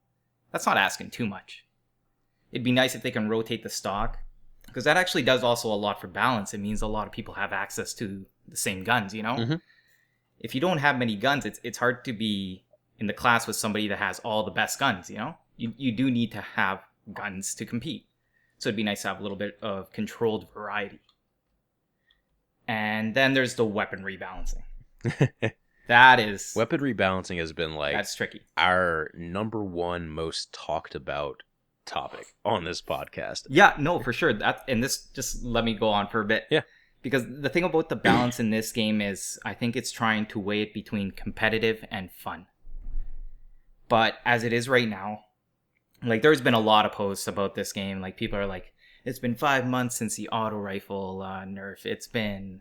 that's not asking too much. It'd be nice if they can rotate the stock because that actually does also a lot for balance. It means a lot of people have access to the same guns, you know? Mhm. If you don't have many guns, it's hard to be in the class with somebody that has all the best guns, you know? You do need to have guns to compete. So it'd be nice to have a little bit of controlled variety. And then there's the weapon rebalancing. That is... Weapon rebalancing has been like That's tricky. our number one most talked about topic on this podcast. Yeah, no, for sure. And this, just let me go on for a bit. Yeah. Because the thing about the balance in this game is I think it's trying to weigh it between competitive and fun. But as it is right now, like there's been a lot of posts about this game. Like people are like, it's been 5 months since the auto rifle nerf. It's been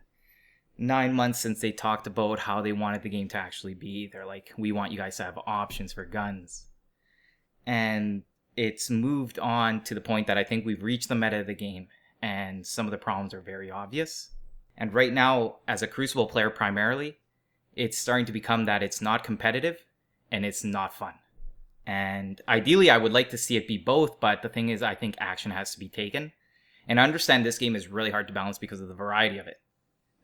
9 months since they talked about how they wanted the game to actually be. They're like, we want you guys to have options for guns. And it's moved on to the point that I think we've reached the meta of the game. And some of the problems are very obvious. And right now, as a Crucible player primarily, it's starting to become that it's not competitive and it's not fun. And ideally, I would like to see it be both, but the thing is, I think action has to be taken. And I understand this game is really hard to balance because of the variety of it.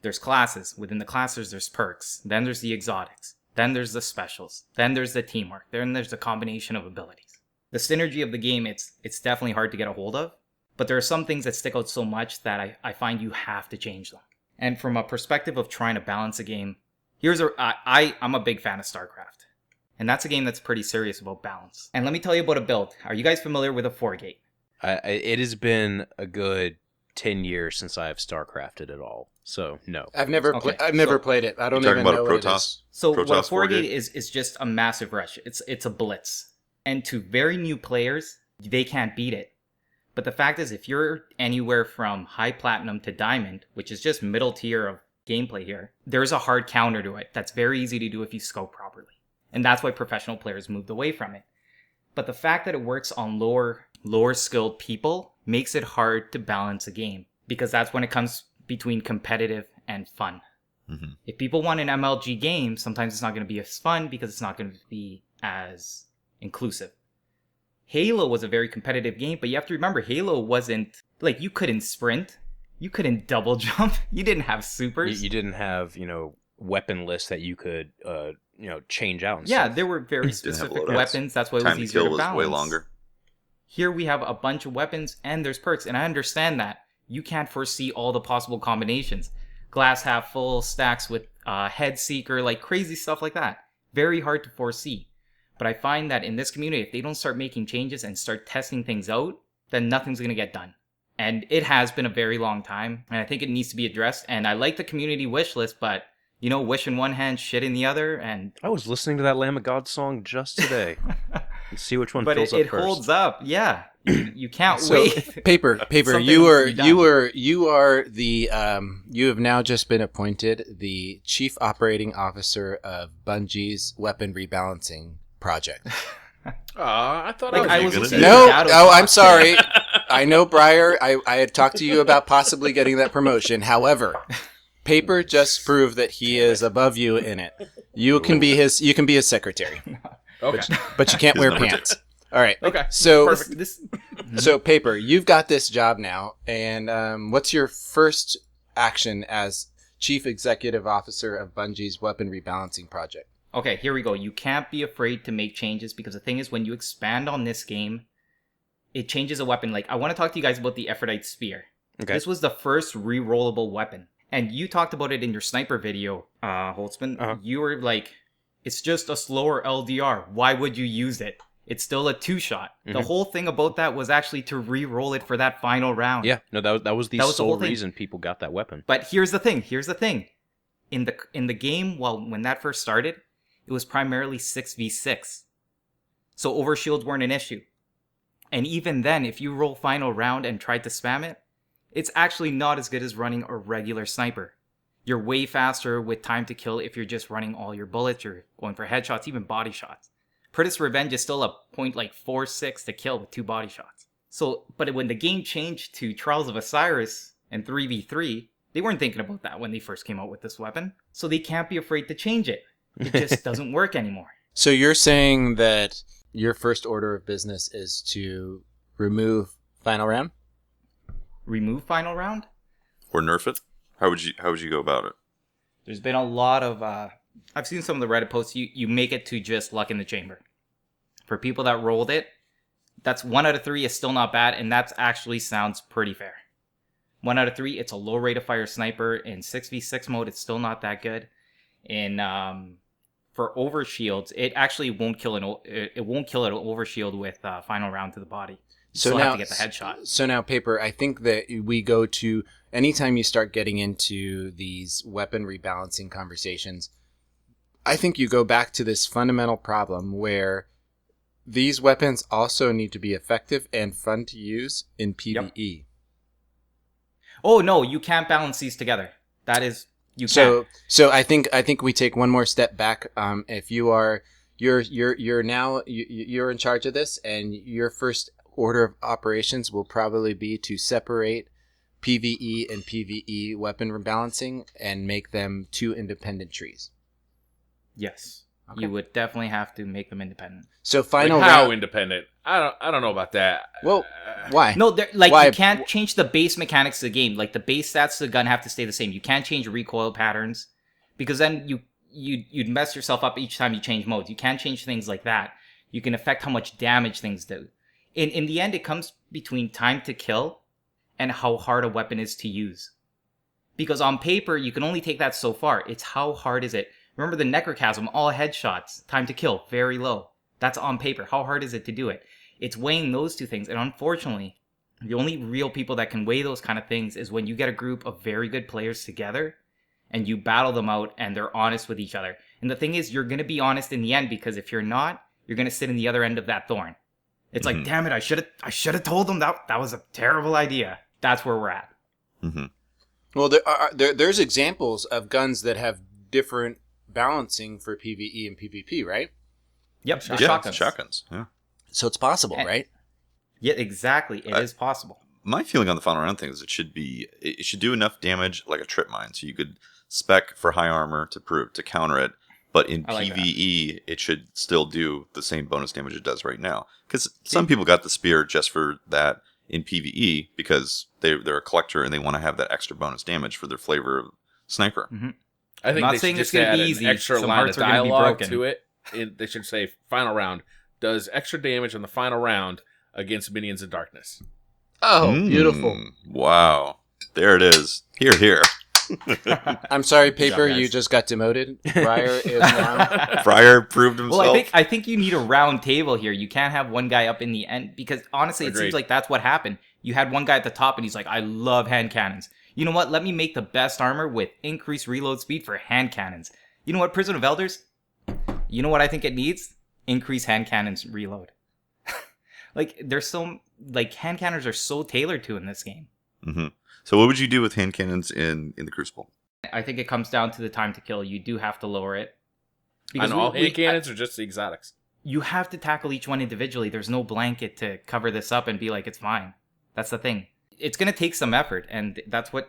There's classes. Within the classes, there's perks. Then there's the exotics. Then there's the specials. Then there's the teamwork. Then there's the combination of abilities. The synergy of the game, it's definitely hard to get a hold of. But there are some things that stick out so much that I find you have to change them. And from a perspective of trying to balance a game, I'm a big fan of StarCraft. And that's a game that's pretty serious about balance. And let me tell you about a build. Are you guys familiar with a 4-gate? It has been a good 10 years since I've StarCrafted at all. So, no. I've never Okay, played it. I don't You're even talking know about a what it Protoss? is. So what a Protoss 4-gate 4-gate? is just a massive rush. It's a blitz. And to very new players, they can't beat it. But the fact is, if you're anywhere from high platinum to diamond, which is just middle tier of gameplay here, there's a hard counter to it that's very easy to do if you scope properly. And that's why professional players moved away from it. But the fact that it works on lower skilled people makes it hard to balance a game, because that's when it comes between competitive and fun. Mm-hmm. If people want an MLG game, sometimes it's not going to be as fun because it's not going to be as inclusive. Halo was a very competitive game, but you have to remember, Halo wasn't, like, you couldn't sprint, you couldn't double jump, you didn't have supers. You didn't have, weapon lists that you could, change out and Yeah, stuff. there were very Didn't have specific loadouts. weapons, that's why it Time was to easier kill to was balance. way longer. Here we have a bunch of weapons and there's perks, and I understand that. You can't foresee all the possible combinations. Glass half full, stacks with head seeker, like crazy stuff like that. Very hard to foresee. But I find that in this community, if they don't start making changes and start testing things out, then nothing's going to get done. And it has been a very long time, and I think it needs to be addressed. And I like the community wish list, but, wish in one hand, shit in the other, and... I was listening to that Lamb of God song just today. Let's see which one but fills it up first. holds up, yeah. You can't So wait. paper, Something you needs to be done. you are the you have now just been appointed the Chief Operating Officer of Bungie's weapon rebalancing project. I thought Like, I I was was gonna listening do? to No, Shadow oh, talk I'm sorry. today. I know, Briar. I had talked to you about possibly getting that promotion. However, Paper just proved that he is above you in it. You can be his secretary, Okay. but you can't His wear number pants. All right. Okay. So Perfect. So, Paper, you've got this job now, and what's your first action as Chief Executive Officer of Bungie's weapon rebalancing project? Okay, here we go. You can't be afraid to make changes, because the thing is, when you expand on this game, it changes a weapon. Like, I want to talk to you guys about the Aphrodite Spear. Okay. This was the first re-rollable weapon. And you talked about it in your sniper video, Holtzman. Uh-huh. You were like, it's just a slower LDR. Why would you use it? It's still a 2-shot. The Mhm. whole thing about that was actually to re-roll it for that final round. Yeah, no, that was the That was the sole whole thing. reason people got that weapon. But here's the thing. In the game, when that first started, it was primarily 6v6. So overshields weren't an issue. And even then, if you roll final round and tried to spam it, it's actually not as good as running a regular sniper. You're way faster with time to kill if you're just running all your bullets, you're going for headshots, even body shots. Pritis Revenge is still a .46 to kill with 2 body shots. So, but when the game changed to Trials of Osiris and 3v3, they weren't thinking about that when they first came out with this weapon. So they can't be afraid to change it. It just doesn't work anymore. So you're saying that your first order of business is to remove Final Round? Remove final round? Or nerf it? How would you go about it? There's been a lot of I've seen some of the Reddit posts. You make it to just luck in the chamber. For people that rolled it, that's 1 out of 3 is still not bad, and that actually sounds pretty fair. 1 out of 3, it's a low rate of fire sniper. In 6v6 mode, it's still not that good. In for overshields, it actually won't kill an overshield with final round to the body. You still have to get the headshot. So now, Paper, I think that we go to anytime you start getting into these weapon rebalancing conversations, I think you go back to this fundamental problem where these weapons also need to be effective and fun to use in PvE. Oh no, you can't balance these together. That is, you can't. So I think we take one more step back. If you're in charge of this, and your first order of operations will probably be to separate PvE and PvE weapon rebalancing and make them 2 independent trees. Yes. Okay. You would definitely have to make them independent. So Like, final how round. independent? I don't know about that. Well, why? No, Why- you can't change the base mechanics of the game. Like, the base stats of the gun have to stay the same. You can't change recoil patterns, because then you'd mess yourself up each time you change modes. You can't change things like that. You can affect how much damage things do. In the end, it comes between time to kill and how hard a weapon is to use. Because on paper, you can only take that so far. It's how hard is it? Remember the Necrochasm, all headshots, time to kill, very low. That's on paper. How hard is it to do it? It's weighing those two things. And unfortunately, the only real people that can weigh those kind of things is when you get a group of very good players together and you battle them out and they're honest with each other. And the thing is, you're going to be honest in the end, because if you're not, you're going to sit in the other end of that thorn. It's like, damn it, I should have told them that was a terrible idea. That's where we're at. Mm-hmm. Well, there's examples of guns that have different balancing for PvE and PvP, right? Yep, the Shotguns. Yeah. So it's possible, right? Yeah, exactly. It is possible. My feeling on the final round thing is it should do enough damage like a trip mine, so you could spec for high armor to counter it. But in PvE, it should still do the same bonus damage it does right now. Because some people got the spear just for that in PvE because they're a collector and they want to have that extra bonus damage for their flavor of sniper. Mm-hmm. I think they should just add an extra line of dialogue to it. They should say, final round does extra damage on the final round against minions in darkness. Oh, beautiful. Wow. There it is. Here. I'm sorry, Paper, you just got demoted. Fryer is now. Fryer proved himself. Well, I think you need a round table here. You can't have one guy up in the end, because honestly, it seems like that's what happened. You had one guy at the top and he's like, I love hand cannons. You know what? Let me make the best armor with increased reload speed for hand cannons. You know what, Prison of Elders? You know what I think it needs? Increase hand cannons reload. Hand cannons are so tailored to in this game. Mm-hmm. So what would you do with hand cannons in the Crucible? I think it comes down to the time to kill. You do have to lower it. On all hand cannons or just the exotics? You have to tackle each one individually. There's no blanket to cover this up and be like, it's fine. That's the thing. It's going to take some effort, and that's but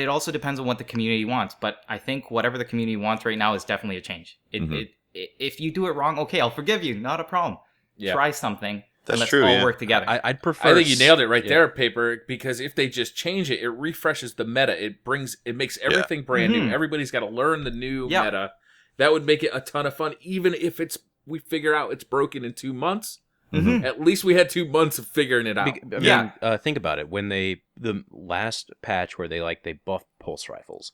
it also depends on what the community wants. But I think whatever the community wants right now is definitely a change. If you do it wrong, okay, I'll forgive you. Not a problem. Yeah. Try something. That's let's true. all work together. I'd prefer. I think you nailed it right there, Paper. Because if they just change it, it refreshes the meta. It makes everything brand new. Everybody's got to learn the new meta. That would make it a ton of fun, even if we figure out it's broken in 2 months. Mm-hmm. At least we had 2 months of figuring it out. Think about it. When the last patch where they buffed pulse rifles,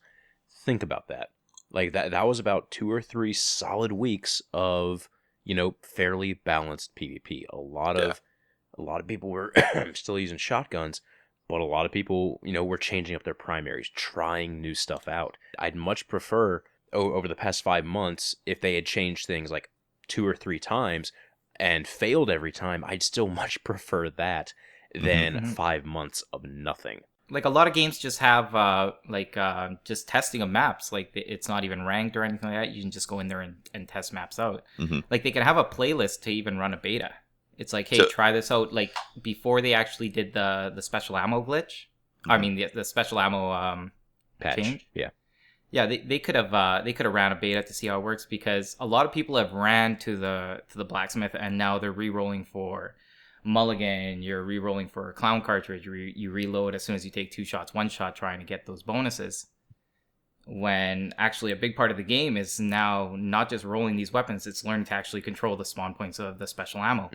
think about that. Like that was about 2 or 3 solid weeks of fairly balanced PvP. A lot of people were still using shotguns, but a lot of people, were changing up their primaries, trying new stuff out. I'd much prefer over the past 5 months if they had changed things like 2 or 3 times and failed every time. I'd still much prefer that than 5 months of nothing. Like, a lot of games just have just testing of maps. Like, it's not even ranked or anything like that. You can just go in there and test maps out. Like, they can have a playlist to even run a beta. It's like, hey, try this out. Like, before they actually did the special ammo glitch. I mean, the special ammo patch. Change. Yeah, they could have ran a beta to see how it works, because a lot of people have ran to the blacksmith and now they're re-rolling for mulligan, you're re-rolling for a clown cartridge, you reload as soon as you take 2 shots, 1 shot, trying to get those bonuses, when actually a big part of the game is now not just rolling these weapons, it's learning to actually control the spawn points of the special ammo.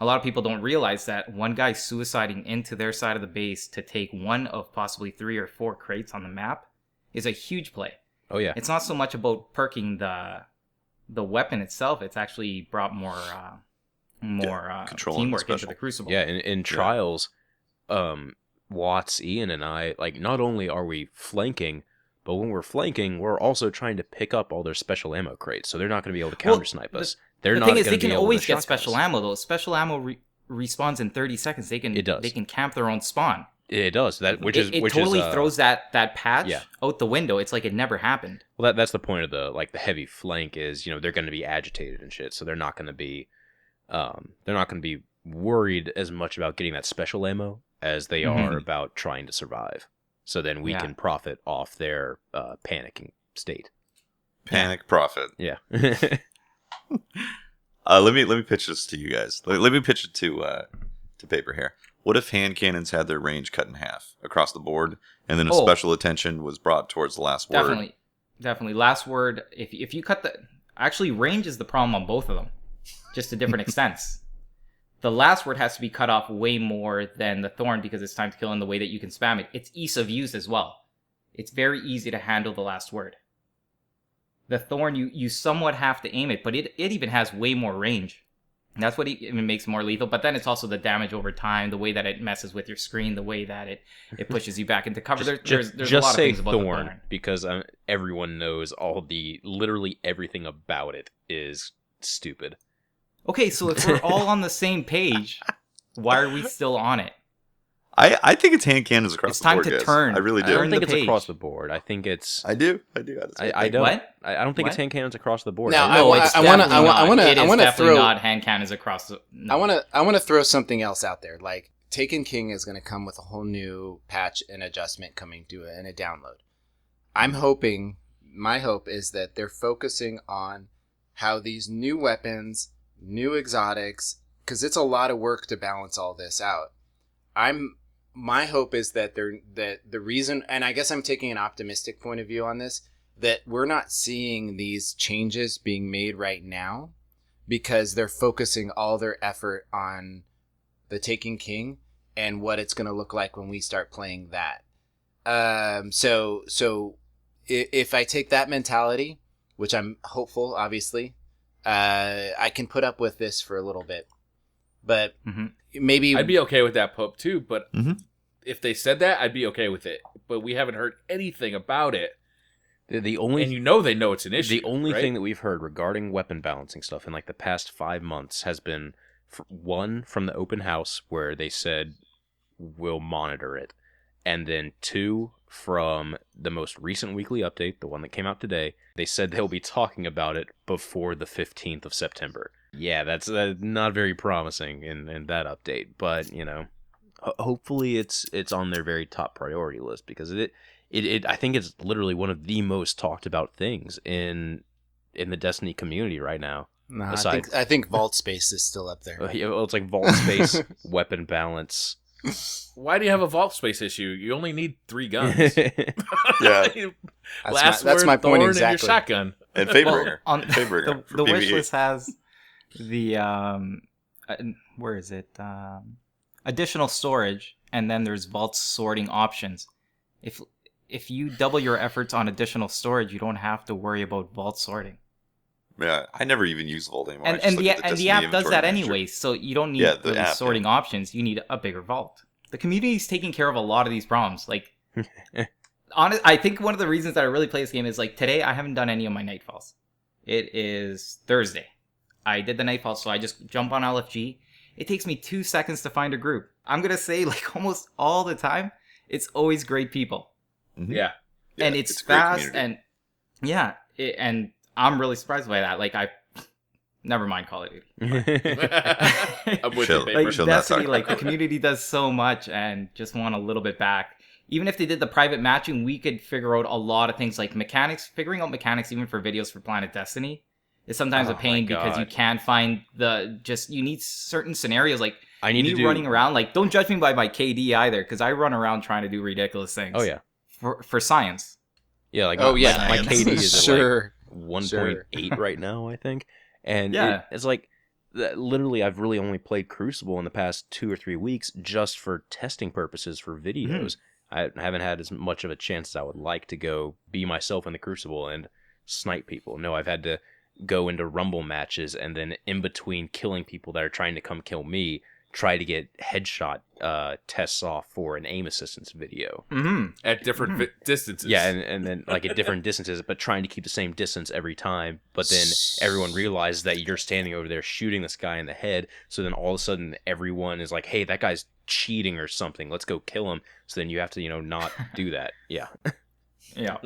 A lot of people don't realize that one guy suiciding into their side of the base to take one of possibly 3 or 4 crates on the map is a huge play. Oh yeah, it's not so much about perking the weapon itself, it's actually brought more teamwork into the Crucible. Yeah, in Trials, Watts, Ian, and I, not only are we flanking, but when we're flanking, we're also trying to pick up all their special ammo crates, so they're not going to be able to counter snipe us. The thing is, they can always get special ammo, though. Special ammo respawns in 30 seconds. They can camp their own spawn. It does. It totally throws that patch out the window. It's like it never happened. Well, that's the point of the heavy flank is, they're going to be agitated and shit, so they're not going to be worried as much about getting that special ammo as they are about trying to survive. So then we can profit off their panicking state. Panic profit. Yeah. Let me pitch this to you guys. Let me pitch it to Paper here. What if hand cannons had their range cut in half across the board, and then special attention was brought towards the last word? Definitely. Last word. If you cut the actually range is the problem on both of them, just to different extents. The last word has to be cut off way more than the thorn because it's time to kill in the way that you can spam it. It's ease of use as well. It's very easy to handle the last word. The thorn, you somewhat have to aim it, but it even has way more range. And that's what even makes it more lethal. But then it's also the damage over time, the way that it messes with your screen, the way that it pushes you back into cover. There's a lot of things about the thorn. Because everyone knows literally everything about it is stupid. Okay, so if we're all on the same page, why are we still on it? I think it's hand cannons across the board. It's time to guys. turn. I really I do. don't think the it's page. across the board. I think it's. I do. I don't. What? I don't think it's What? hand cannons across the board. Now, I No, know it's I wanna- definitely I wanna- not. It I is wanna definitely throw- not hand cannons across the. No. I want to throw something else out there. Like Taken King is going to come with a whole new patch and adjustment coming to it and a download. My hope is that they're focusing on how these new weapons, new exotics, because it's a lot of work to balance all this out. My hope is that the reason, and I guess I'm taking an optimistic point of view on this, that we're not seeing these changes being made right now because they're focusing all their effort on the Taken King and what it's going to look like when we start playing that. So if I take that mentality, which I'm hopeful, obviously, I can put up with this for a little bit. But maybe I'd be okay with that, Pope, too. But Mhm. if they said that, I'd be okay with it. But we haven't heard anything about it. the only And they know it's an issue. The only right? thing that we've heard regarding weapon balancing stuff in like the past 5 months has been one from the open house where they said we'll monitor it, and then two from the most recent weekly update, the one that came out today. They said they'll be talking about it before the 15th of September. Yeah, that's not very promising in that update, but hopefully it's on their very top priority list because it I think it's literally one of the most talked about things in the Destiny community right now. No, Aside- I think Vault Space is still up there. Yeah, well, it's like vault space, weapon balance. Why do you have a vault space issue? You only need 3 guns. Yeah. That's my point Thorn, exactly. and your shotgun. And Fabringer. on Fabringer for the wish PvE. list has the where is it? Additional storage, and then there's vault sorting options. If you double your efforts on additional storage, you don't have to worry about vault sorting. Yeah, I never even use Vault anymore. I And just the look at and the Destiny app does inventory that manager. anyway, so you don't need Yeah, the really app, sorting options. You need a bigger vault. The community's taking care of a lot of these problems. Like, I think one of the reasons that I really play this game is like today I haven't done any of my nightfalls. It is Thursday. I did the nightfall, so I just jump on LFG. It takes me 2 seconds to find a group. I'm gonna say like almost all the time, it's always great people. Mhm. Yeah. Yeah, And it's a great fast community. and yeah, and I'm really surprised by that. Like never mind Call of Duty. I'm with Chill. you, baby. Like We shall not Destiny, talk like about the that. community does so much and just want a little bit back. Even if they did the private matching, we could figure out a lot of things like mechanics. Figuring out mechanics even for videos for Planet Destiny is sometimes Oh a pain my because you God. can't find you need certain scenarios like I need to me do running around. Like don't judge me by my KD either because I run around trying to do ridiculous things. Oh yeah, for science. yeah. Like Oh my, yeah, my KD is at like sure. 1.8 right now, I think, and Yeah. it's like literally I've really only played Crucible in the past 2 or 3 weeks just for testing purposes for videos. I haven't had as much of a chance as I would like to go be myself in the Crucible and snipe people. No, I've had to go into Rumble matches and then in between killing people that are trying to come kill me, try to get headshot tests off for an aim assistance video. Mm-hmm. At different distances. Yeah, and then like at different distances, but trying to keep the same distance every time. But then everyone realizes that you're standing over there shooting this guy in the head. So then all of a sudden everyone is like, "Hey, that guy's cheating or something. Let's go kill him." So then you have to, not do that. Yeah. Yeah.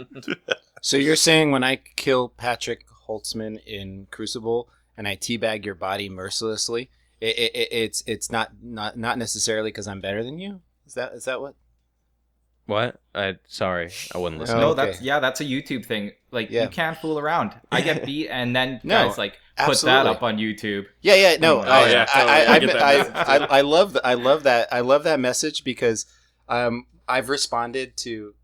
So you're saying when I kill Patrick Holtzman in Crucible and I teabag your body mercilessly, it's not necessarily because I'm better than you? Is that what? What? Sorry, I wasn't listening. No, Okay. that's a YouTube thing. Like Yeah. you can't fool around. I get beat, and then No, guys like put that absolutely. up on YouTube. Yeah, no. Oh, yeah, totally. I get that message, too. I love that message because I've responded to,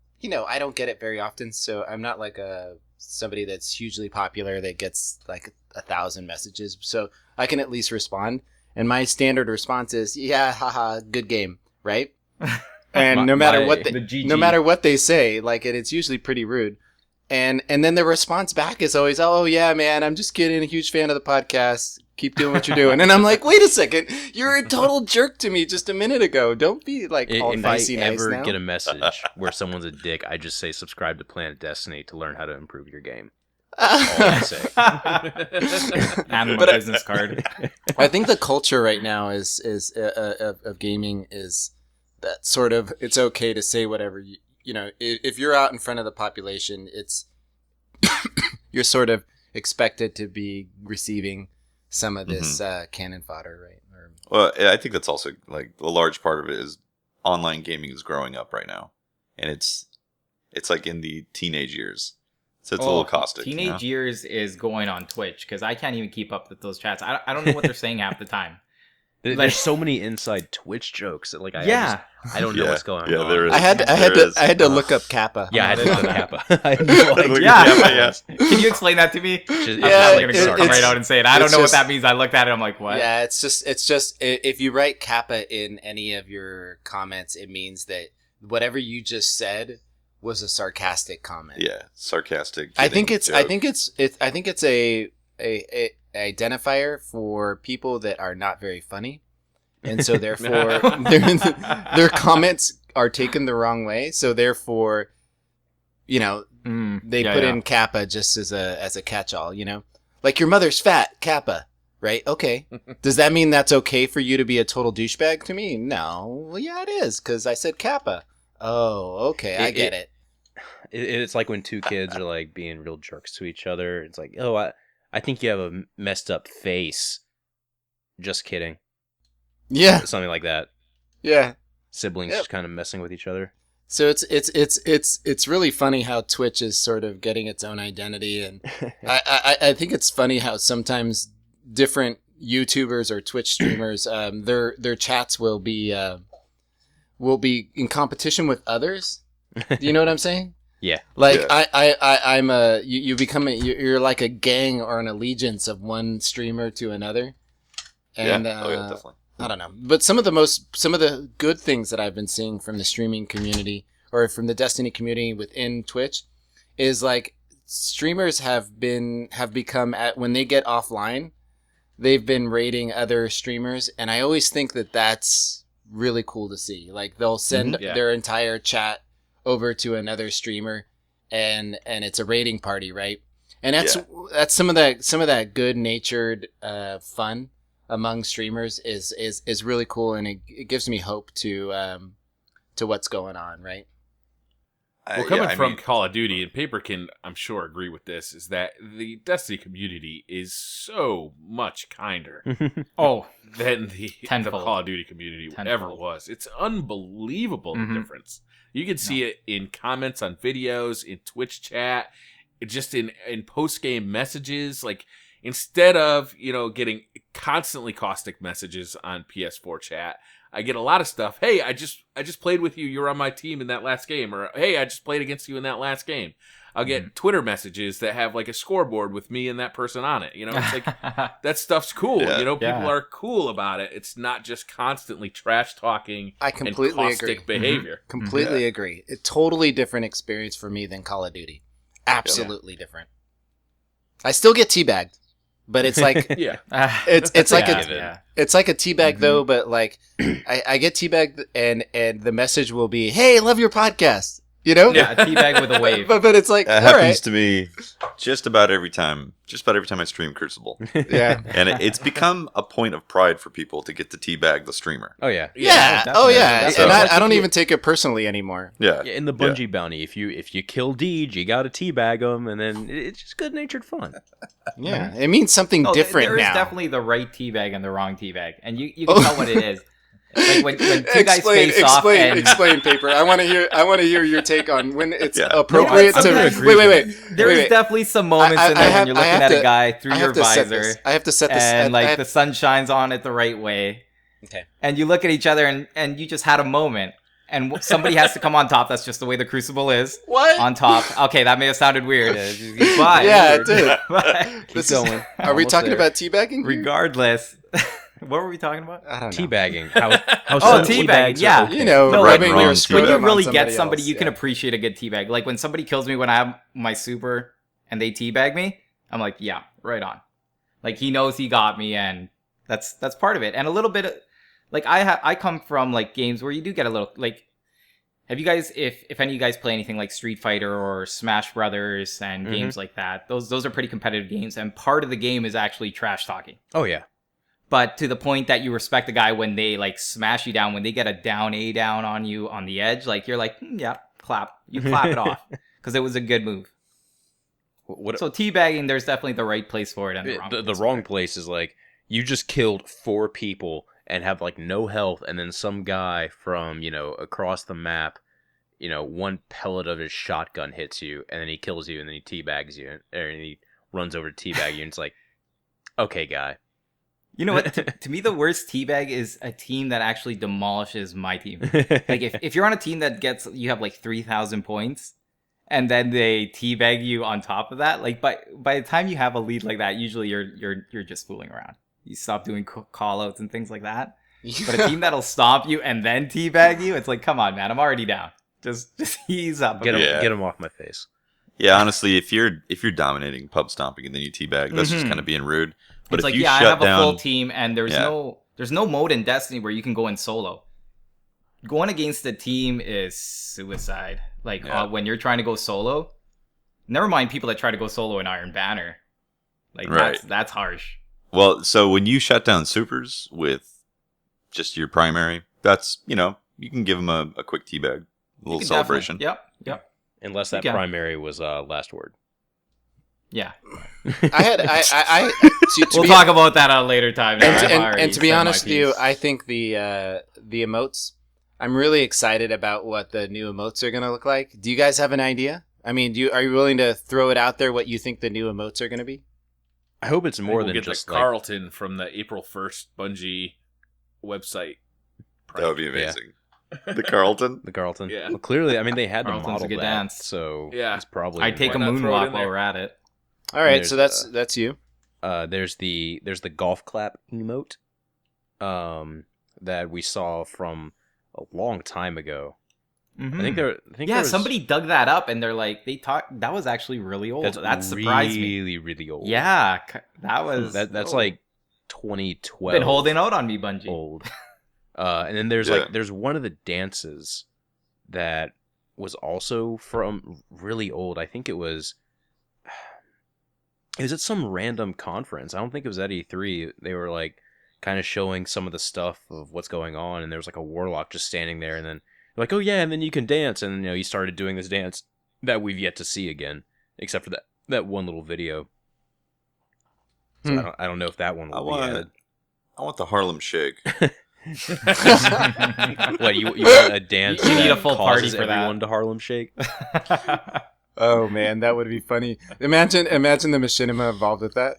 I don't get it very often, so I'm not like a somebody that's hugely popular that gets like 1,000 messages. So I can at least respond. And my standard response is, yeah, haha, good game, right? And no matter what no matter what they say, like it's usually pretty rude. And then the response back is always, oh yeah, man, I'm just kidding, a huge fan of the podcast. Keep doing what you're doing. And I'm like, wait a second, you're a total jerk to me just a minute ago. Don't be like all If nicey I nice ever now. get a message where someone's a dick, I just say subscribe to PlanetDestiny to learn how to improve your game. That's all I say. And my business card. I think the culture right now is of gaming is that sort of, it's okay to say whatever you know. If you're out in front of the population, it's you're sort of expected to be receiving some of this cannon fodder, right? Well, I think that's also like a large part of it is online gaming is growing up right now, and it's like in the teenage years. So it's a little caustic. Teenage years is going on Twitch because I can't even keep up with those chats. I don't know what they're saying half the time. There's so many inside Twitch jokes that like I don't know what's going on. Yeah, there is. I had to look up Kappa. Yeah, I had to look up Kappa. I had no idea. Yeah. Can you explain that to me? Just- I'm Yeah, not gonna come right out and say it. I don't know what that means. I looked at it. I'm like, what? Yeah, it's just if you write Kappa in any of your comments, it means that whatever you just said was a sarcastic comment. Yeah, sarcastic. I think kidding it's joke. I think it's a identifier for people that are not very funny, and so therefore their comments are taken the wrong way. So therefore, you know, they put in Kappa just as a catch-all. You know, like your mother's fat, Kappa. Right? Okay. Does that mean that's okay for you to be a total douchebag to me? No. Well, yeah, it is, because I said Kappa. Oh, okay. I get it. It's like when two kids are like being real jerks to each other. It's like, oh, I think you have a messed up face. Just kidding. Yeah. Something like that. Yeah. Siblings just kind of messing with each other. So it's really funny how Twitch is sort of getting its own identity, and I think it's funny how sometimes different YouTubers or Twitch streamers, their chats will be in competition with others. Do you know what I'm saying? Yeah. Like Yeah. I'm you become you're like a gang or an allegiance of one streamer to another, and yeah. Oh, yeah, definitely. I don't know, but some of the good things that I've been seeing from the streaming community or from the Destiny community within Twitch is like streamers have become when they get offline, they've been rating other streamers, and I always think that that's really cool to see. Like they'll send their entire chat over to another streamer, and it's a rating party, right? And that's some of that good natured fun among streamers is really cool, and it gives me hope to what's going on, right? Well, coming from Call of Duty, and Paper can, I'm sure, agree with this, is that the Destiny community is so much kinder than the Call of Duty community ever was. It's unbelievable the difference. You can see it in comments on videos, in Twitch chat, just in post-game messages. Like, instead of, getting constantly caustic messages on PS4 chat, I get a lot of stuff. Hey, I just played with you. You're on my team in that last game. Or, hey, I just played against you in that last game. I'll get Twitter messages that have like a scoreboard with me and that person on it. It's like, that stuff's cool. Yeah. People are cool about it. It's not just constantly trash talking I completely and caustic agree. behavior. Completely agree. A totally different experience for me than Call of Duty. Absolutely different. I still get teabagged, but it's like it's like it's like a teabag though, but like I get teabagged and the message will be, "Hey, love your podcast." You know? Yeah, a teabag with a wave. but it's like That all happens right. to me just about every time. Just about every time I stream Crucible. Yeah. And it's become a point of pride for people to get to teabag the streamer. Oh yeah. Yeah. definitely. Oh yeah. Definitely. And So- I don't even take it personally anymore. Yeah. Yeah, in the Bungie bounty, if you kill Deej, you gotta teabag him, and then it's just good natured fun. Yeah. It means something different there is now. definitely the right teabag and the wrong teabag, and you can tell what it is. Like when two guys face off and Explain, Paper. I want to hear your take on when it's Yeah. appropriate I'm to. gonna agree Wait. there's definitely some moments in there when you're looking at a guy through your visor, I have to set this. and the sun shines on it the right way. Okay. And you look at each other and you just had a moment, and somebody has to come on top. That's just the way the Crucible is. What? On top. Okay, that may have sounded weird. But, Yeah, it did. but This going. is, are we Almost talking there. about teabagging? regardless, what were we talking about? I don't know. Teabagging. How Oh, some teabagging, teabags are yeah. okay. You know, No, rubbing right and your wrong, scrotum When you on really get somebody somebody, else, you can yeah. appreciate a good teabag. Like when somebody kills me when I have my super and they teabag me, I'm like, yeah, right on. Like he knows he got me, and that's part of it. And a little bit of, like I come from like games where you do get a little like. Have you guys, if any of you guys play anything like Street Fighter or Smash Brothers and games like that, those are pretty competitive games, and part of the game is actually trash talking. Oh yeah. But to the point that you respect the guy when they like smash you down, when they get a down A down on you on the edge, like you're like, yeah, clap. You clap it off because it was a good move. What So teabagging, there's definitely the right place for it and the wrong place. the wrong place is like you just killed 4 people and have like no health, and then some guy from across the map, one pellet of his shotgun hits you, and then he kills you, and then he teabags you, and he runs over to teabag you, and it's like, okay, guy. You know what? To me, the worst teabag is a team that actually demolishes my team. Like if you're on a team that you have like 3,000 points, and then they teabag you on top of that, like by the time you have a lead like that, usually you're just fooling around. You stop doing call outs and things like that. But a team that'll stomp you and then teabag you, it's like, come on, man, I'm already down. Just ease up. Get Yeah. him off my face. Yeah, honestly, if you're dominating pub stomping and then you teabag, that's just kind of being rude. But It's if like, you yeah, I shut have a down, full team, and there's no mode in Destiny where you can go in solo. Going against the team is suicide. Like when you're trying to go solo, never mind people that try to go solo in Iron Banner. Like Right. that's harsh. well, so when you shut down supers with just your primary, that's you can give them a quick teabag, a little You can celebration. definitely- Yep. Unless that You can. primary was last word. Yeah. I We'll talk about that at a later time. and to be honest with you, I think the emotes. I'm really excited about what the new emotes are going to look like. Do you guys have an idea? I mean, are you willing to throw it out there what you think the new emotes are going to be? I hope it's more than get just like Carlton from the April 1st Bungie website. That would be amazing. The Carlton. the Carlton. Yeah. Well, clearly, I mean, they had to Carlton's a model good that, dance. so Yeah. it's probably. I'd take a Why not throw it moonwalk in while there? we're at it. All right, There's, so that's you. There's the golf clap emote, that we saw from a long time ago. Mhm. I think there was- somebody dug that up, and they're like, that was actually really old. That surprised me. really, really old. Yeah, that was that's like 2012. been holding out on me, Bungie. Old. And then there's Yeah. there's one of the dances that was also from really old. I think it was at some random conference. I don't think it was at E3. They were like kind of showing some of the stuff of what's going on, and there was like a warlock just standing there, and then like, oh yeah, and then you can dance, and he started doing this dance that we've yet to see again, except for that one little video. So I don't know if that one will be added. I want the Harlem Shake. What you want a dance? You need that a full party causes for that. everyone to Harlem Shake. Oh man, that would be funny. Imagine the machinima involved with that.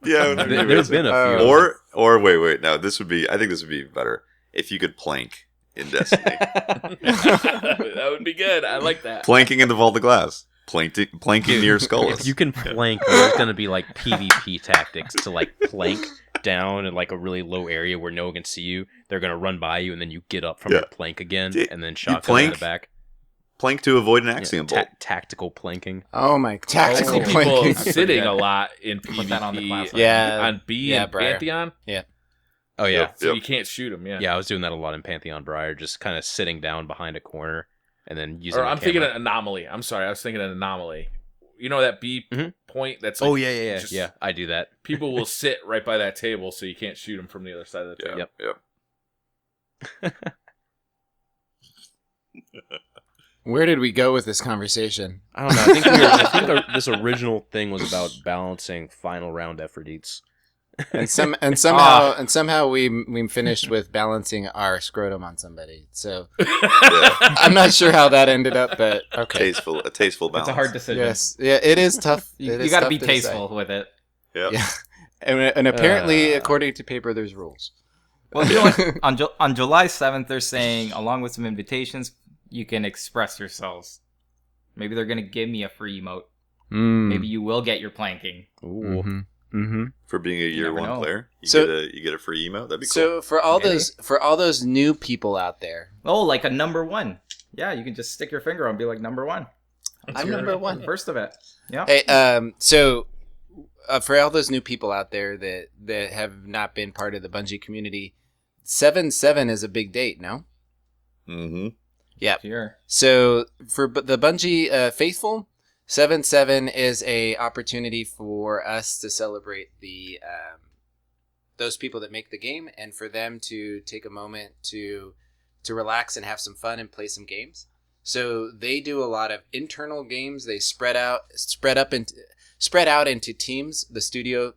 Yeah, There's been a few. or wait. No, this would be. I think this would be better if you could plank in Destiny. That would be good. I like that. Planking in the Vault of Glass. Planking near Skullus. If you can plank, there's gonna be like PvP tactics to like plank down in like a really low area where no one can see you. They're gonna run by you, and then you get up from your plank again, and then shotgun in the back. Plank to avoid an axiom bolt. Tactical planking. Oh my I tactical see people planking. sitting a lot in Put that on the class PvP. list. Yeah, On B yeah, and Briar. Pantheon. Oh yeah, Yep. So you can't shoot them. Yeah. yeah. I was doing that a lot in Pantheon Briar, just kind of sitting down behind a corner and then using. Or the I'm thinking camera. an anomaly. I'm sorry. I was thinking an anomaly. You know that B Mhm. point? That's like, Oh yeah. just- Yeah, I do that. People will sit right by that table, so you can't shoot them from the other side of the table. Yep. Where did we go with this conversation? I don't know. I think this original thing was about balancing final round effort eats. And somehow we finished with balancing our scrotum on somebody. So I'm not sure how that ended up, but okay. A tasteful balance. It's a hard decision. Yes, yeah, it is tough. You It is got to tough be decide. tasteful with it. Yep. Yeah, and apparently, according to paper, there's rules. Well, you know what? On July 7th, they're saying, along with some invitations, you can express yourselves. Maybe they're going to give me a free emote. Maybe you will get your planking. Ooh. Mm-hmm. For being a year never one know. player, So- you get a free emote. That'd be cool. So for all Maybe. those new people out there, Oh, like a number one. Yeah, you can just stick your finger on and be like, number one. That's I'm your number one. First of it. Yeah. hey, for all those new people out there that have not been part of the Bungie community, 7/7 is a big date, no? Mm-hmm. Yeah. Sure. So for the Bungie faithful, 7/7 is a opportunity for us to celebrate the those people that make the game, and for them to take a moment to relax and have some fun and play some games. So they do a lot of internal games. They spread out into teams. The studio,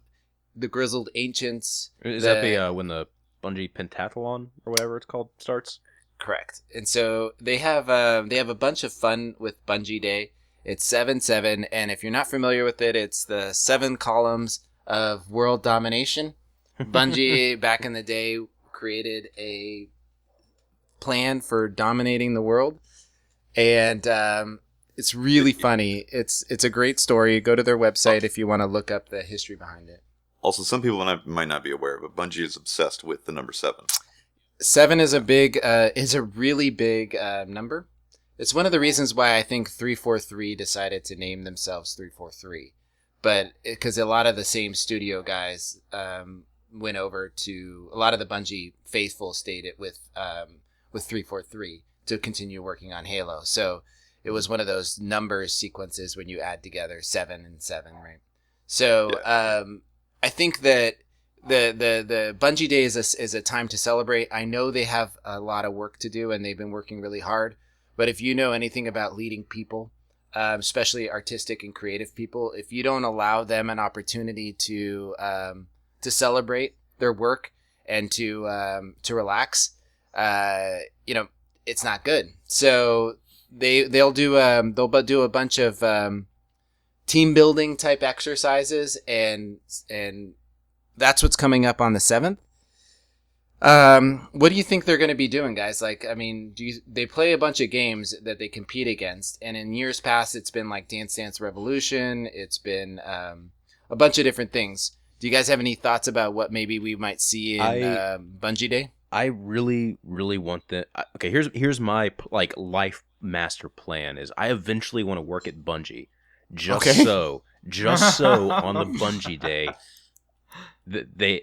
the Grizzled Ancients. Is that the when the Bungie Pentathlon or whatever it's called starts? Correct. And so they have a bunch of fun with Bungie Day. It's 7/7, and if you're not familiar with it, it's the 7 columns of world domination. Bungie back in the day created a plan for dominating the world, and it's really funny. It's a great story. Go to their website if you want to look up the history behind it. Also, some people might not be aware, but Bungie is obsessed with the number 7. 7 is a really big number. It's one of the reasons why I think 343 decided to name themselves 343, but because a lot of the same studio guys went over to a lot of the Bungie faithful stayed it with 343 to continue working on Halo. So it was one of those number sequences when you add together 7 and 7, right? So I think that the Bungie Day is a time to celebrate. I know they have a lot of work to do, and they've been working really hard. But if you know anything about leading people, especially artistic and creative people, if you don't allow them an opportunity to celebrate their work and to relax, it's not good. So they'll do a bunch of team building type exercises, and that's what's coming up on the 7th. What do you think they're going to be doing, guys? Like, I mean, they play a bunch of games that they compete against, and in years past, it's been like Dance Dance Revolution. It's been a bunch of different things. Do you guys have any thoughts about what maybe we might see in Bungie Day? I really, really want that. Okay, here's my like life master plan. Is I eventually want to work at Bungie, just so on the Bungie Day,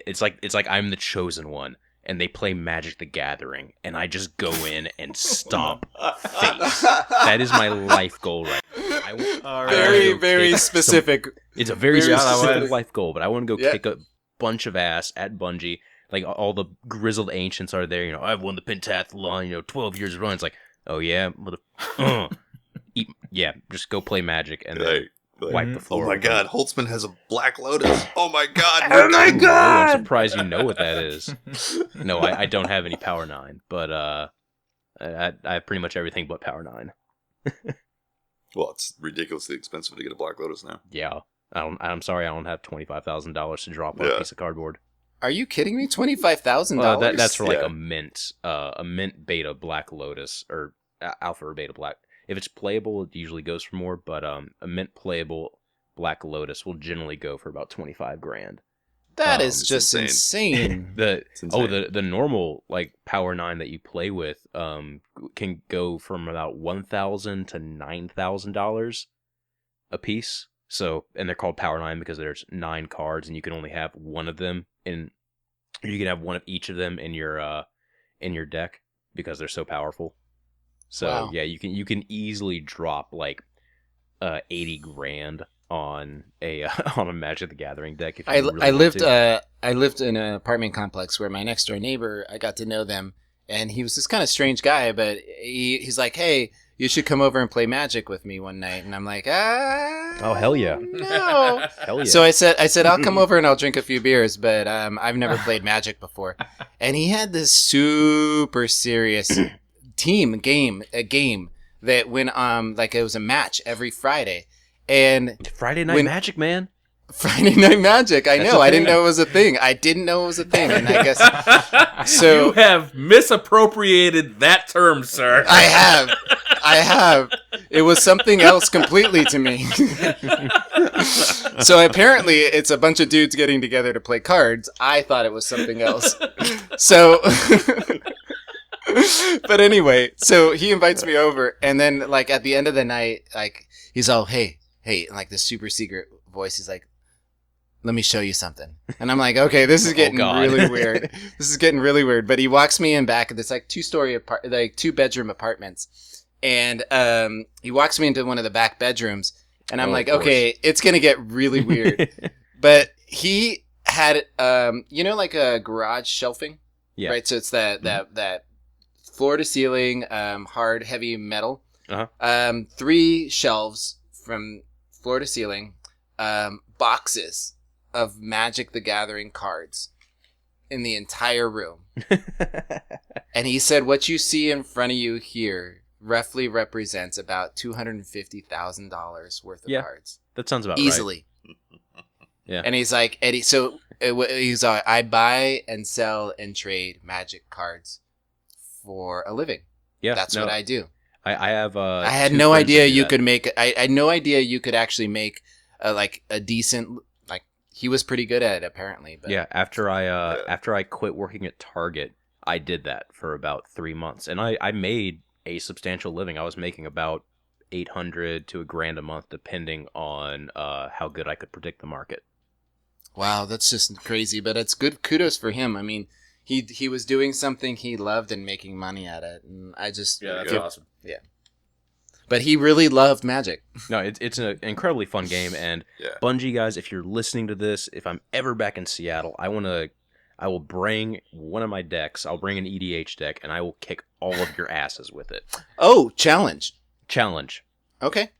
it's like I'm the chosen one, and they play Magic the Gathering, and I just go in and stomp face. That is my life goal right now. Very specific. It's a very specific specific life goal, but I want to go kick a bunch of ass at Bungie. Like, all the grizzled ancients are there, I've won the pentathlon, 12 years run. It's like, oh yeah, just go play Magic and then wipe the floor. Oh my god, Holtzman has a Black Lotus. Oh my god. Oh my god! I'm surprised you know what that is. No, I don't have any Power 9, but I have pretty much everything but Power 9. Well, it's ridiculously expensive to get a Black Lotus now. Yeah. I'm sorry I don't have $25,000 to drop on a piece of cardboard. Are you kidding me? $25,000? That's for like a mint beta Black Lotus, or alpha or beta Black. If it's playable, it usually goes for more, but a mint playable Black Lotus will generally go for about $25,000. That is just insane. The normal like Power 9 that you play with can go from about $1,000 to $9,000 a piece. So, and they're called Power 9 because there's 9 cards, and you can only have one of them you can have one of each of them in your deck because they're so powerful. So wow. Yeah, you can easily drop like $80,000 on a Magic the Gathering deck. If you I lived in an apartment complex where my next door neighbor, I got to know them, and he was this kind of strange guy, but he's like, hey, you should come over and play Magic with me one night. And I'm like, oh hell yeah, no. Hell yeah. So I said I'll come over and I'll drink a few beers, but I've never played Magic before. And he had this super serious game that went like it was a match every Friday. And Friday Night Magic, man. Friday Night Magic. I That's know. a I didn't thing. know it was a thing. I didn't know it was a thing, and I guess so. You have misappropriated that term, sir. I have. It was something else completely to me. So apparently, it's a bunch of dudes getting together to play cards. I thought it was something else. So, but anyway, so he invites me over, and then like at the end of the night, like he's all, hey, in like this super secret voice. He's like, let me show you something. And I'm like, okay, this is getting God. really weird. This is getting really weird. But he walks me in back of this like 2-bedroom apartments. And he walks me into one of the back bedrooms. And I'm Oh, like, of course. okay, it's going to get really weird. But he had, like a garage shelving, Yeah. right? So it's that floor to ceiling, hard, heavy metal. Uh-huh. 3 shelves from floor to ceiling, boxes of Magic the Gathering cards in the entire room. And he said, what you see in front of you here roughly represents about $250,000 worth of Yeah. cards. That sounds about right. Easily. Yeah. And he's like, Eddie, so he's like, I buy and sell and trade Magic cards for a living. Yeah. That's no, what I do. I have. I had 2 no friends that idea do you that. could make. I had no idea you could actually make like a decent. Like he was pretty good at it apparently. But Yeah. After I quit working at Target, I did that for about 3 months, and I made a substantial living. I was making about $800 to $1,000 a month, depending on how good I could predict the market. wow, that's just crazy. But it's good. Kudos for him. I mean, he was doing something he loved and making money at it, and I just Yeah, that's feel- awesome. But he really loved Magic. No, it's an incredibly fun game, and Yeah. Bungie guys, if you're listening to this, if I'm ever back in Seattle, I will bring one of my decks. I'll bring an EDH deck, and I will kick all of your asses with it. Oh, challenge. Challenge. Okay.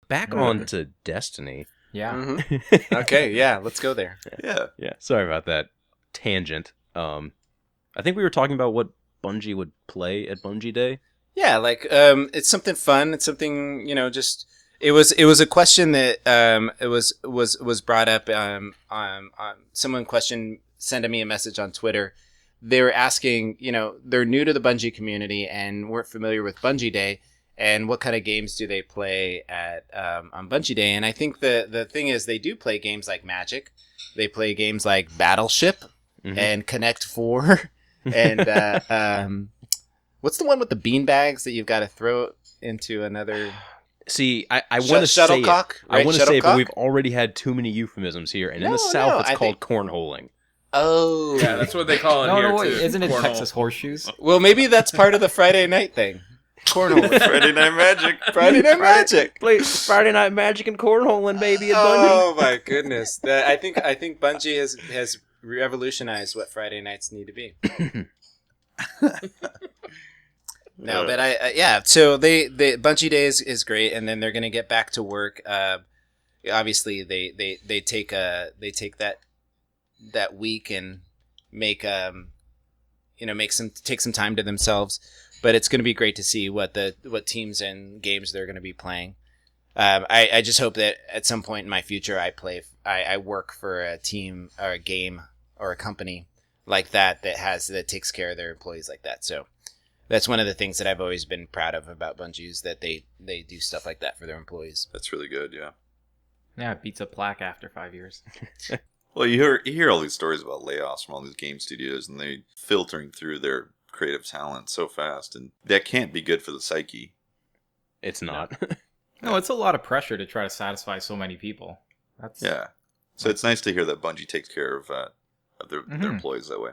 Back on to Destiny. Yeah. Mm-hmm. Okay. Yeah. Let's go there. Yeah. Yeah, sorry about that tangent. I think we were talking about what Bungie would play at Bungie Day. Yeah, like it's something fun. It's something just. It was a question that it was brought up. Someone sent me a message on Twitter. They were asking, they're new to the Bungie community and weren't familiar with Bungie Day, and what kind of games do they play at on Bungie Day? And I think the thing is they do play games like Magic. They play games like Battleship Mhm. and Connect 4 and what's the one with the bean bags that you've got to throw into another See, I want to say it. shuttlecock? I Right? want to say it, but Shuttlecock? we've already had too many euphemisms here, and in the No, South, no, it's I called cornholing. Oh, Yeah, that's what they call it No, here, no, wait. too. Isn't it Cornhole. Texas horseshoes? well, maybe that's part of the Friday night thing. Cornhole. Friday Night Magic. Friday Night Magic. Play Friday Night Magic and cornholing, baby, at Oh my goodness! I think Bungie has revolutionized what Friday nights need to be. No, but yeah. So they Bungie Day is great, and then they're gonna get back to work. Obviously, they take that week and make take some time to themselves. But it's gonna be great to see what teams and games they're gonna be playing. I just hope that at some point in my future I work for a team or a game or a company like that takes care of their employees like that. So that's one of the things that I've always been proud of about Bungie is that they do stuff like that for their employees. That's really good. Yeah. Yeah, it beats a plaque after 5 years. Well, you hear all these stories about layoffs from all these game studios, and they filtering through their creative talent so fast, and that can't be good for the psyche. It's not. No, it's a lot of pressure to try to satisfy so many people. That's Yeah. So it's nice to hear that Bungie takes care of their Mhm. employees that way.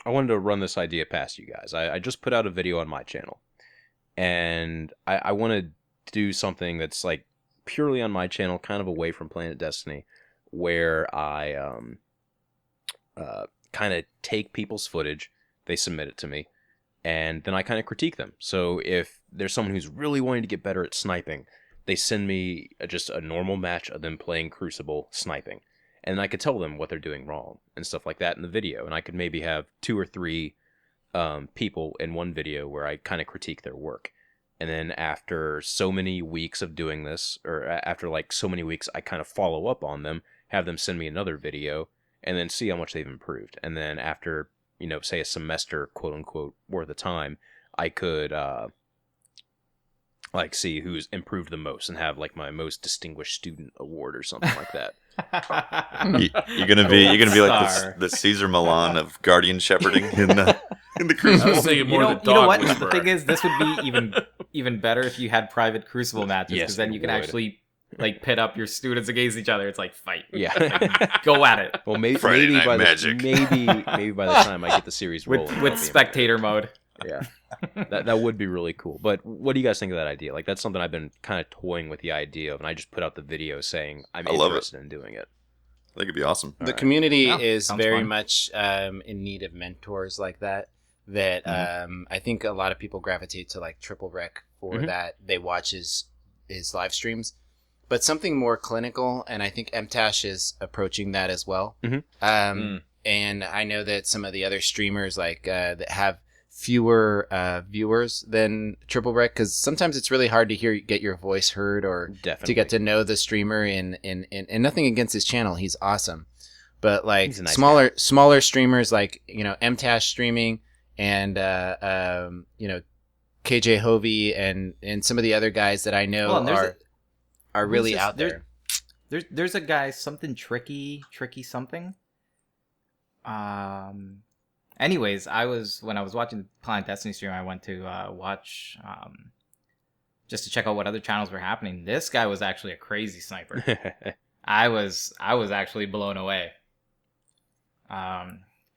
I wanted to run this idea past you guys. I just put out a video on my channel, and I want to do something that's like purely on my channel, kind of away from Planet Destiny, where I kind of take people's footage, they submit it to me, and then I kind of critique them. So if there's someone who's really wanting to get better at sniping, they send me just a normal match of them playing Crucible sniping. And I could tell them what they're doing wrong and stuff like that in the video. And I could maybe have 2 or 3 people in one video where I kind of critique their work. and then after so many weeks of doing this, or after like so many weeks, I kind of follow up on them, have them send me another video, and then see how much they've improved. And then after, say a semester, quote unquote, worth of time, I could like see who's improved the most and have like my most distinguished student award or something like that. You're gonna be like Star. the Caesar Milan of guardian shepherding in the I Crucible. was thinking more You the know, dog you know what? whisperer. The thing is, this would be even better if you had private Crucible matches, Yes, because then it you can would. actually like pit up your students against each other. It's like fight. Yeah. Go at it Well, maybe Friday Night by Magic. maybe by the time I get the series rolling, with that'll be spectator mode. Yeah, that would be really cool. But what do you guys think of that idea? Like, that's something I've been kind of toying with the idea of, and I just put out the video saying I'm I love it. interested in doing it. I think it'd be awesome. The Alright. community Yeah, is sounds very fun. much in need of mentors like that. I think a lot of people gravitate to like Triple Rec for Mhm. that. They watch his live streams, but something more clinical. And I think MTash is approaching that as well. Mhm. And I know that some of the other streamers like that have fewer viewers than Triple Rec, because sometimes it's really hard to get your voice heard or Definitely. to get to know the streamer. And nothing against his channel, he's awesome, but like He's a nice smaller streamers like MTash streaming and KJ Hovey and some of the other guys that I know Well, and there's are really who's this? out there. There's a guy, something tricky something. Anyways, when I was watching the PlanetDestiny stream, I went to watch just to check out what other channels were happening. This guy was actually a crazy sniper. I was actually blown away.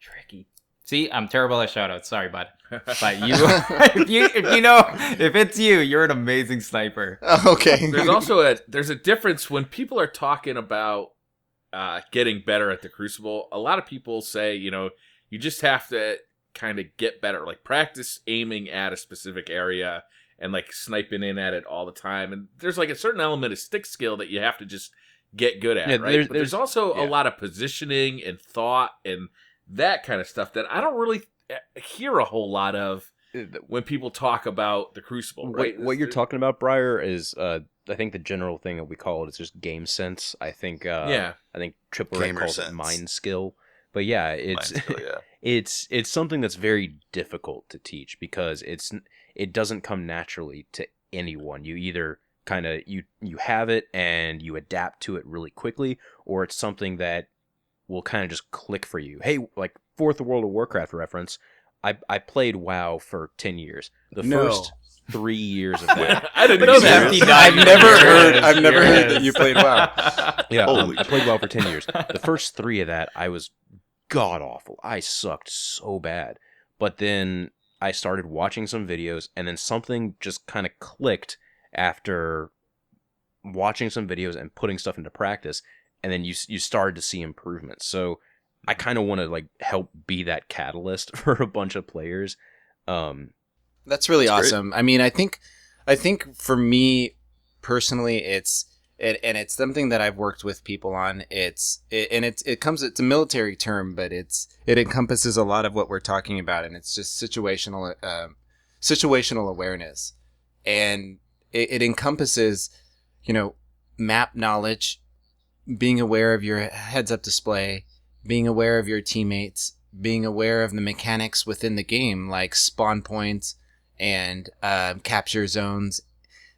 Tricky. See, I'm terrible at shoutouts. Sorry, bud. But you, if it's you, you're an amazing sniper. Okay. There's also there's a difference when people are talking about getting better at the Crucible. A lot of people say, you just have to kind of get better, like practice aiming at a specific area and like sniping in at it all the time. And there's like a certain element of stick skill that you have to just get good at, Yeah, right? But there's also yeah. a lot of positioning and thought and that kind of stuff that I don't really hear a whole lot of when people talk about the Crucible, right? What you're talking about, Briar, is I think the general thing that we call it is just game sense. I think I think Triple Red Gamer calls sense. it mind skill. But yeah, it's Mind skill, yeah. it's something that's very difficult to teach because it doesn't come naturally to anyone. You either kind of you have it and you adapt to it really quickly, or it's something that will kind of just click for you. Hey, like fourth World of Warcraft reference, I played WoW for 10 years. The No. first 3 years of that. I didn't know that. I've never heard that you played WoW. Yeah, Holy I played WoW for 10 years. The first 3 of that, I was god awful. I sucked so bad. But then I started watching some videos, and then something just kind of clicked after watching some videos and putting stuff into practice, and then you started to see improvements. So I kind of want to like help be that catalyst for a bunch of players. That's really That's great. awesome. I mean, I think for me personally, it's something that I've worked with people on. It's a military term, but it encompasses a lot of what we're talking about, and it's just situational awareness, and it encompasses, map knowledge, being aware of your heads-up display, being aware of your teammates, being aware of the mechanics within the game, like spawn points and capture zones.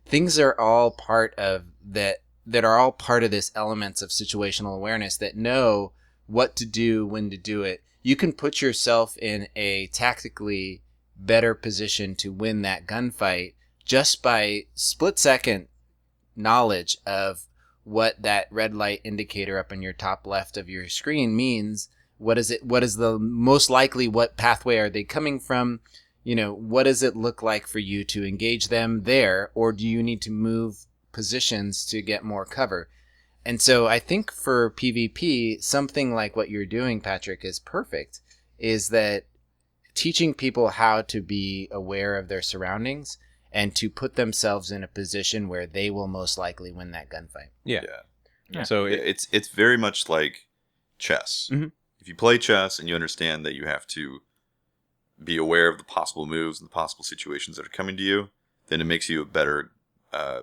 Things are all part of that are all part of this elements of situational awareness that know what to do, when to do it. You can put yourself in a tactically better position to win that gunfight just by split-second knowledge of what that red light indicator up in your top left of your screen means. What is the most likely, what pathway are they coming from? What does it look like for you to engage them there, or do you need to move positions to get more cover? And so I think for PvP, something like what you're doing, Patrick, is perfect, is that teaching people how to be aware of their surroundings and to put themselves in a position where they will most likely win that gunfight. Yeah. Yeah. So It's very much like chess. Mhm. If you play chess and you understand that you have to be aware of the possible moves and the possible situations that are coming to you, then it makes you a better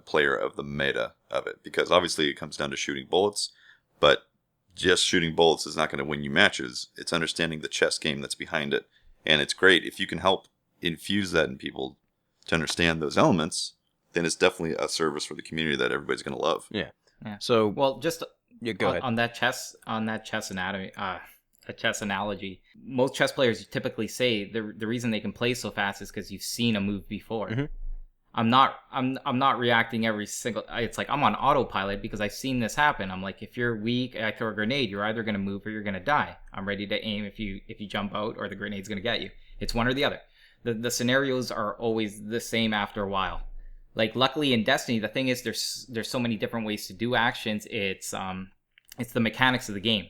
player of the meta of it. Because obviously it comes down to shooting bullets, but just shooting bullets is not going to win you matches. It's understanding the chess game that's behind it. And it's great if you can help infuse that in people to understand those elements, then it's definitely a service for the community that everybody's going to love. Yeah. Yeah. So, Well, just go ahead. on that chess anatomy, a chess analogy. Most chess players typically say the reason they can play so fast is because you've seen a move before. Mhm. I'm not reacting every single. It's like I'm on autopilot because I've seen this happen. I'm like, if you're weak, I throw a grenade. You're either gonna move or you're gonna die. I'm ready to aim if you jump out or the grenade's gonna get you. It's one or the other. The scenarios are always the same after a while. Like luckily in Destiny, the thing is there's so many different ways to do actions. It's the mechanics of the game.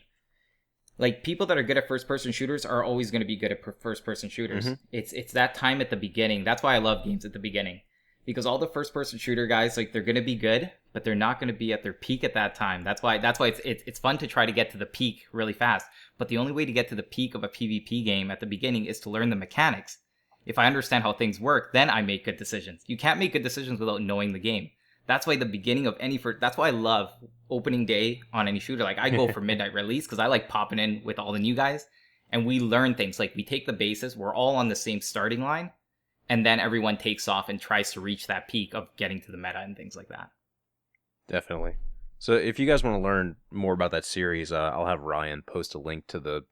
Like people that are good at first person shooters are always going to be good at first person shooters. Mhm. It's that time at the beginning. That's why I love games at the beginning. Because all the first person shooter guys, like they're going to be good, but they're not going to be at their peak at that time. That's why it's fun to try to get to the peak really fast. But the only way to get to the peak of a PvP game at the beginning is to learn the mechanics. If I understand how things work, then I make good decisions. You can't make good decisions without knowing the game. That's why the beginning of that's why I love opening day on any shooter. Like I go for midnight release because I like popping in with all the new guys and we learn things. Like we take the basis, we're all on the same starting line, and then everyone takes off and tries to reach that peak of getting to the meta and things like that. Definitely. So if you guys want to learn more about that series, I'll have Ryan post a link to the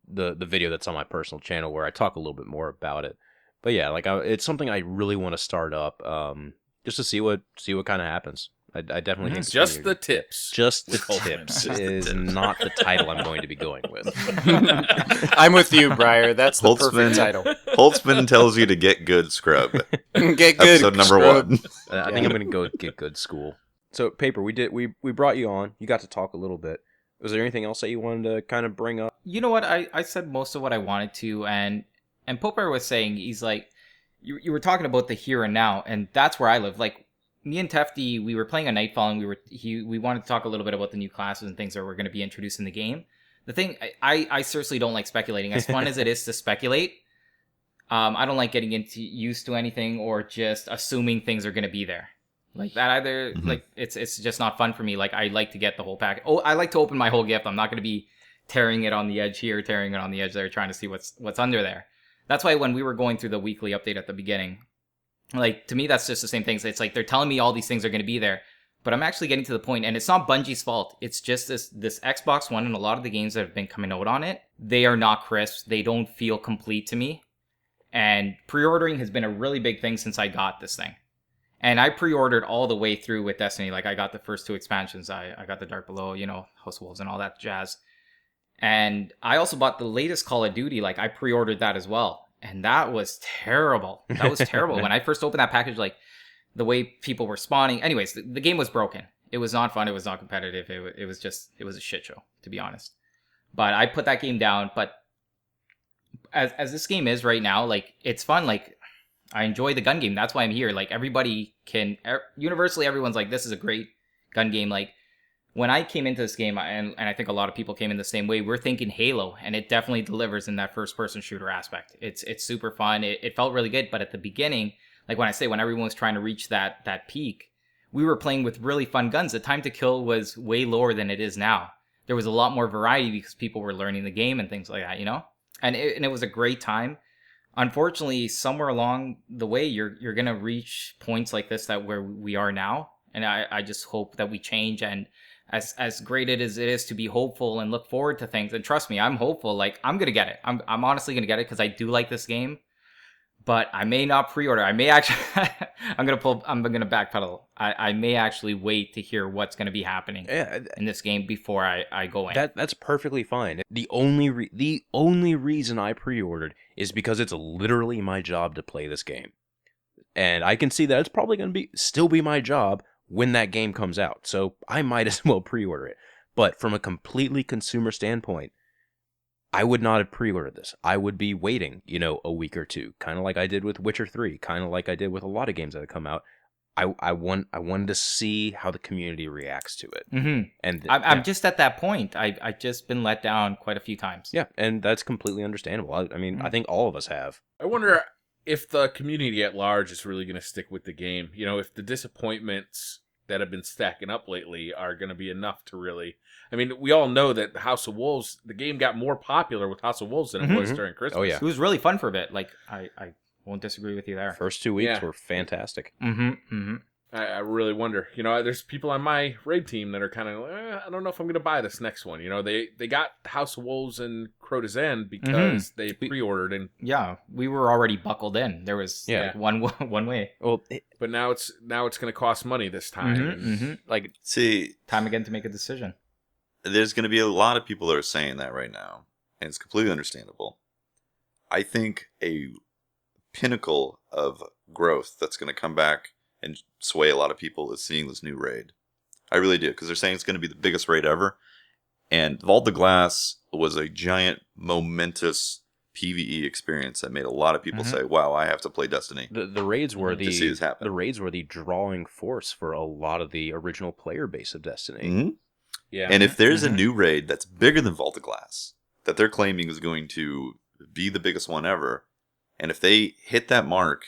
video that's on my personal channel where I talk a little bit more about it. But yeah, like it's something I really want to start up, just to see what kind of happens. I definitely think Just the tips. Just the Holtzman. tips Just the is tips. not the title I'm going to be going with. I'm with you, Briar. That's the Holtzman. perfect title. Holtzman tells you to get good, scrub. Get good. Episode number scrub. 1. I think I'm going to go get good school. So Paper, we brought you on. You got to talk a little bit. Was there anything else that you wanted to kind of bring up? You know what? I said most of what I wanted to, and Popper was saying, he's like, you were talking about the here and now, and that's where I live. Like, me and Tefty, we were playing a Nightfall, and we wanted to talk a little bit about the new classes and things that were going to be introduced in the game. The thing, I seriously don't like speculating. As fun as it is to speculate, I don't like getting used to anything or just assuming things are going to be there. Like that either, like, it's just not fun for me. Like, I like to get the whole pack. Oh, I like to open my whole gift. I'm not going to be tearing it on the edge here, tearing it on the edge there, trying to see what's under there. That's why when we were going through the weekly update at the beginning, like, to me, that's just the same thing. So it's like they're telling me all these things are going to be there, but I'm actually getting to the point, and it's not Bungie's fault. It's just this Xbox One and a lot of the games that have been coming out on it, they are not crisp. They don't feel complete to me. And pre-ordering has been a really big thing since I got this thing. And I pre-ordered all the way through with Destiny. Like, I got the first 2 expansions. I got the Dark Below, House of Wolves and all that jazz. And I also bought the latest Call of Duty. Like, I pre-ordered that as well. And that was terrible. That was terrible. When I first opened that package, like, the way people were spawning. Anyways, the game was broken. It was not fun. It was not competitive. It was a shit show, to be honest. But I put that game down. But as this game is right now, like, it's fun. Like, I enjoy the gun game. That's why I'm here. Like, universally, everyone's like, this is a great gun game. Like, when I came into this game, and I think a lot of people came in the same way, we're thinking Halo, and it definitely delivers in that first-person shooter aspect. It's super fun. It felt really good, but at the beginning, like when everyone was trying to reach that peak, we were playing with really fun guns. The time to kill was way lower than it is now. There was a lot more variety because people were learning the game and things like that, And it was a great time. Unfortunately, somewhere along the way, you're gonna reach points like this where we are now, and I just hope that we change. And as great it is to be hopeful and look forward to things, and trust me, I'm hopeful. Like, I'm gonna get it. I'm honestly gonna get it because I do like this game, but I may not pre-order. I may actually I'm gonna backpedal. I may actually wait to hear what's gonna be happening in this game before I go in. That's perfectly fine. The only reason I pre-ordered is because it's literally my job to play this game, and I can see that it's probably going to still be my job when that game comes out. So I might as well pre-order it. But from a completely consumer standpoint, I would not have pre-ordered this. I would be waiting, a week or two, kind of like I did with Witcher 3, kind of like I did with a lot of games that have come out. I wanted to see how the community reacts to it. Mm-hmm. And I'm just at that point. I've just been let down quite a few times. Yeah, and that's completely understandable. I mean, I think all of us have. I wonder if the community at large is really going to stick with the game, if the disappointments that have been stacking up lately are going to be enough to really. I mean, we all know that House of Wolves, the game got more popular with House of Wolves than it was during Christmas. Oh, yeah. It was really fun for a bit. Like, I won't disagree with you there. First 2 weeks Yeah. were fantastic. I really wonder. There's people on my raid team that are kind of, I don't know if I'm going to buy this next one. They got House of Wolves and Crota's End because they pre-ordered, and Yeah, we were already buckled in. There was Yeah. like, one way. Well, but now it's going to cost money this time. like, See, Time again to make a decision. there's going to be a lot of people that are saying that right now, and it's completely understandable. I think a pinnacle of growth that's going to come back and sway a lot of people is seeing this new raid. I really do, because they're saying it's going to be the biggest raid ever. And Vault of Glass was a giant, momentous PvE experience that made a lot of people say, "Wow, I have to play Destiny." the raids were To see this happen. the raids were the drawing force for a lot of the original player base of Destiny. Mm-hmm. Yeah. And if there's a new raid that's bigger than Vault of Glass, that they're claiming is going to be the biggest one ever, and if they hit that mark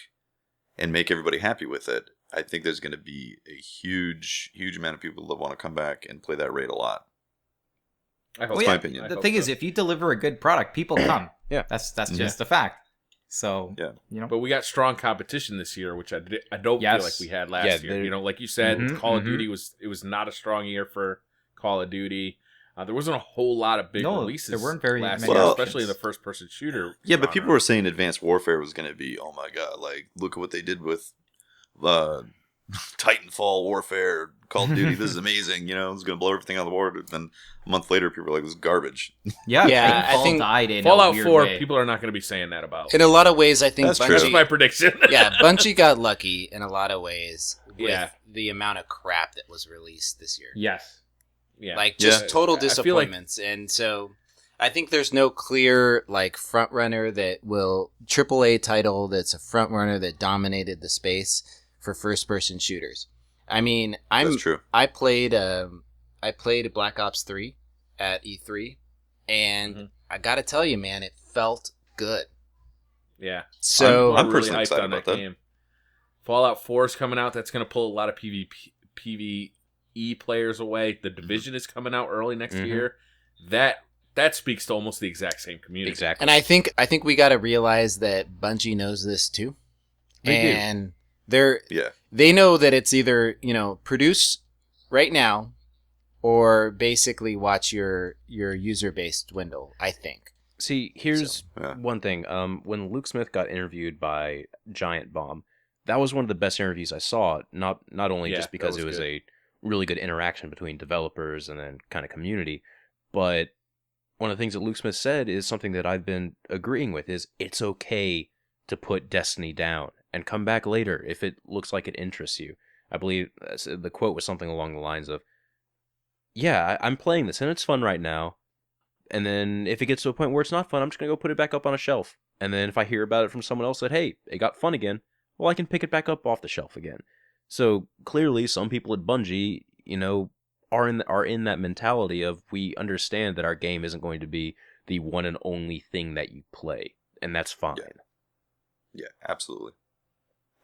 and make everybody happy with it, I think there's going to be a huge, huge amount of people that want to come back and play that raid a lot. I hope That's my opinion. The thing is, if you deliver a good product, people come. Yeah. That's just a fact. So, Yeah. But we got strong competition this year, which I don't feel like we had last Yeah, year. Like you said, Call of Duty was not a strong year for Call of Duty. There wasn't a whole lot of big releases. there weren't very last many year, options. especially in the first-person shooter. Yeah, but genre. people were saying Advanced Warfare was going to be, oh my god, like, look at what they did with Titanfall Warfare, Call of Duty, this is amazing, it's going to blow everything out of the water. Then a month later, people were like, this is garbage. Yeah, I Titanfall think died in Fallout a weird 4, way. people are not going to be saying that about. In a lot of ways, I think That's true. That's Bungie, my prediction. yeah, Bungie got lucky in a lot of ways with Yeah. the amount of crap that was released this year. Yes. Yeah. Like just Yeah. total I feel like- disappointments. And so I think there's no clear like front runner that will AAA title that's a front runner that dominated the space for first person shooters. I mean, That's true. I played Black Ops 3 at E3 and I got to tell you, man, it felt good. Yeah. So I'm really personally hyped excited on about that. game. Fallout 4 is coming out. That's going to pull a lot of PvE players away. The Division is coming out early next year. That speaks to almost the exact same community. Exactly. And I think we got to realize that Bungie knows this too. They do. They know that it's either, produce right now or basically watch your user base dwindle, I think. See, here's yeah. one thing. When Luke Smith got interviewed by Giant Bomb, that was one of the best interviews I saw. Not only Yeah, just because that it was was a really good interaction between developers and then kind of community, but one of the things that Luke Smith said is something that I've been agreeing with: is it's okay to put Destiny down and come back later if it looks like it interests you. I believe the quote was something along the lines of, "Yeah, I'm playing this and it's fun right now. And then if it gets to a point where it's not fun, I'm just going to go put it back up on a shelf. And then if I hear about it from someone else that, hey, it got fun again, well, I can pick it back up off the shelf again." So clearly some people at Bungie, are in that mentality of, we understand that our game isn't going to be the one and only thing that you play. And that's fine. Yeah, absolutely.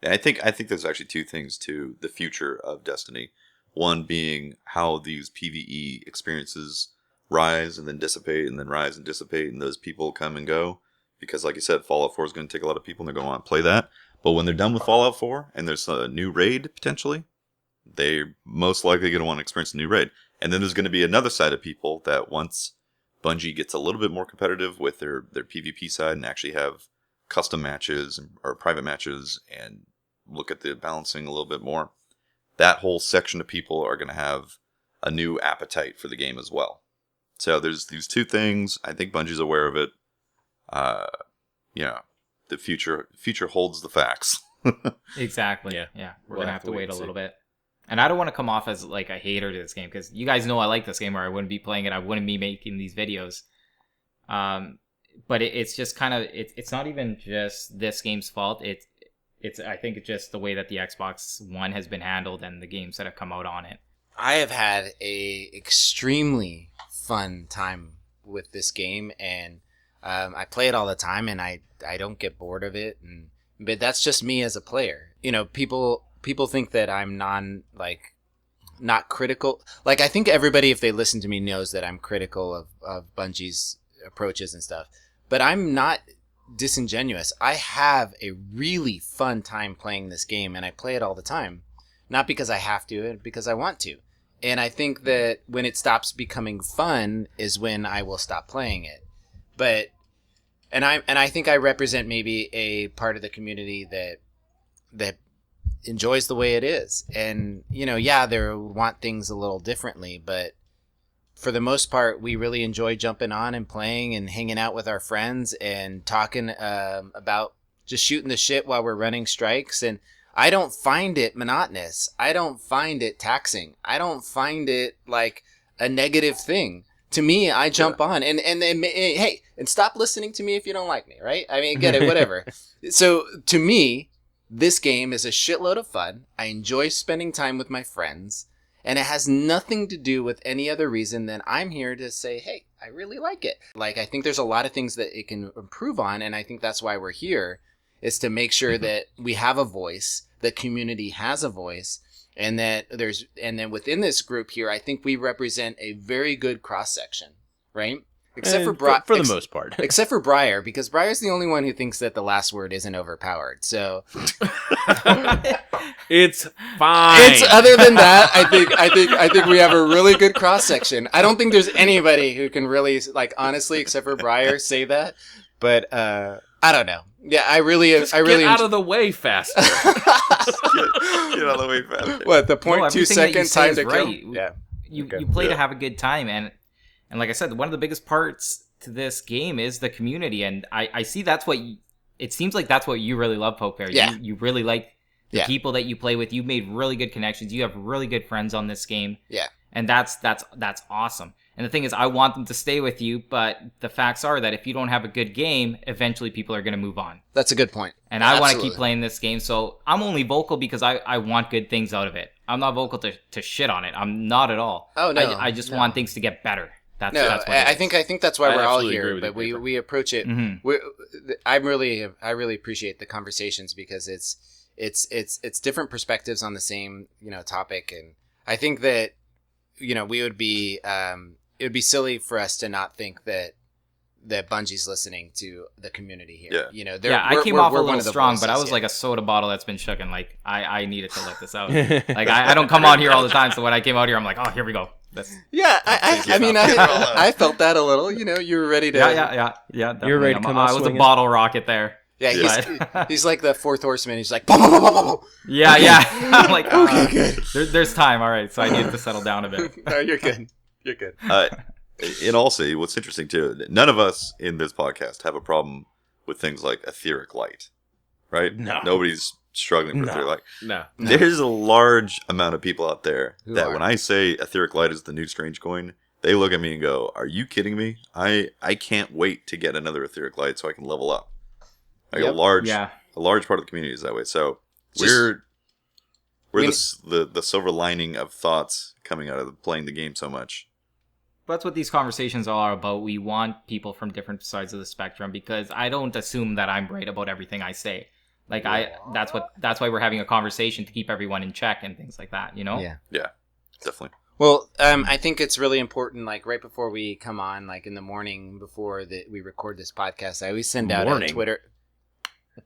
And I think there's actually two things to the future of Destiny. One being how these PvE experiences rise and then dissipate and then rise and dissipate, and those people come and go. Because like you said, Fallout 4 is going to take a lot of people and they're going to want to play that. But when they're done with Fallout 4 and there's a new raid potentially, they're most likely going to want to experience a new raid. And then there's going to be another side of people that once Bungie gets a little bit more competitive with their PvP side and actually have custom matches or private matches and look at the balancing a little bit more, that whole section of people are going to have a new appetite for the game as well. So there's these two things. I think Bungie's aware of it. The future holds the facts. Exactly. Yeah. Yeah. We're We'll going to have have to to wait wait and a see. little bit. And I don't want to come off as like a hater to this game, because you guys know I like this game, or I wouldn't be playing it. I wouldn't be making these videos. But it's just kind of, it's not even just this game's fault. It's I think it's just the way that the Xbox One has been handled and the games that have come out on it. I have had a extremely fun time with this game, and I play it all the time, and I don't get bored of it. And but that's just me as a player. You know, people think that I'm not critical. Like, I think everybody, if they listen to me, knows that I'm critical of Bungie's approaches and stuff. But I'm not disingenuous. I have a really fun time playing this game, and I play it all the time. Not because I have to, but because I want to. And I think that when it stops becoming fun is when I will stop playing it. But and I think I represent maybe a part of the community that enjoys the way it is. And they want things a little differently, but for the most part, we really enjoy jumping on and playing and hanging out with our friends and talking about just shooting the shit while we're running strikes. And I don't find it monotonous. I don't find it taxing. I don't find it like a negative thing. To me, I jump on and hey, and stop listening to me if you don't like me, right? I mean, get it, whatever. So to me, this game is a shitload of fun. I enjoy spending time with my friends. And it has nothing to do with any other reason than I'm here to say, hey, I really like it. Like, I think there's a lot of things that it can improve on. And I think that's why we're here, is to make sure that we have a voice, the community has a voice, and then within this group here, I think we represent a very good cross section, right? Except for for the most part. Except for Briar, because Briar's the only one who thinks that the last word isn't overpowered. So it's fine. It's other than that, I think we have a really good cross section. I don't think there's anybody who can really, like, honestly, except for Briar, say that. But I don't know. Yeah, I really get out of the way faster. Get out of the way faster. What, the No, 0.2 second time to kill? right. Yeah. You Okay. you play to Yeah. have a good time, and like I said, one of the biggest parts to this game is the community, and I see that's what it seems like that's what you really love, Poke Bear. Yeah. You really like the Yeah. people that you play with. You've made really good connections. You have really good friends on this game. Yeah. And that's awesome. And the thing is, I want them to stay with you, but the facts are that if you don't have a good game, eventually people are going to move on. That's a good point. And I want to Absolutely. keep playing this game, so I'm only vocal because I want good things out of it. I'm not vocal to shit on it. I'm not at all. Oh, no. I just No. want things to get better. That's No, what it I is. think that's why I we're all absolutely agree here. with But you, Paper. we approach it. Mhm. I really appreciate the conversations because it's different perspectives on the same topic, and I think that we would be it would be silly for us to not think that Bungie's listening to the community here. Yeah. I came off a we're one little of the strong, but I voices, was yeah. like a soda bottle that's been shooken. Like I needed to let this out. Like I don't come on here all the time, so when I came out here, I'm like, oh, here we go. Yeah, I mean, I felt that a little. You were ready to. Yeah. You're ready to definitely. come I out was swinging. a bottle rocket there. Yeah, he's like the fourth horseman. He's like, "Bow, bow, bow, bow, bow, bow." Yeah. I'm like, Okay, good. There's time. All right, so I needed to settle down a bit. No, you're good. You're good. In all city, what's interesting too, none of us in this podcast have a problem with things like etheric light, right? No. Nobody's struggling with No. etheric light. No. There's a large amount of people out there Who that are? when I say etheric light is the new strange coin, they look at me and go, "Are you kidding me? I can't wait to get another etheric light so I can level up." Like Yep. a large Yeah. part of the community is that way. So Just- we're we- the silver lining of thoughts coming out of playing the game so much. That's what these conversations are about. We want people from different sides of the spectrum because I don't assume that I'm right about everything I say. Like that's why we're having a conversation to keep everyone in check and things like that. Yeah. Yeah, definitely. Well, I think it's really important. Like right before we come on, like in the morning before we record this podcast, I always send out a Morning? Twitter.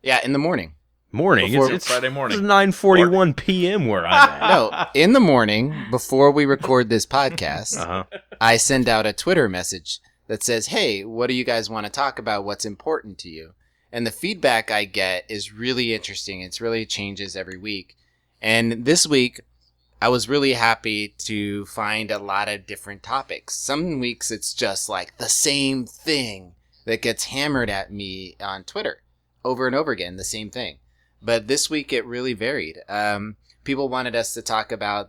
Yeah, in the morning. Morning. Before- It's Friday morning. 9:41 p.m. where I'm at. No, in the morning before we record this podcast, Uh-huh. I send out a Twitter message that says, "Hey, what do you guys want to talk about? What's important to you?" And the feedback I get is really interesting. It's really changes every week. And this week, I was really happy to find a lot of different topics. Some weeks it's just like the same thing that gets hammered at me on Twitter over and over again, the same thing. But this week it really varied. People wanted us to talk about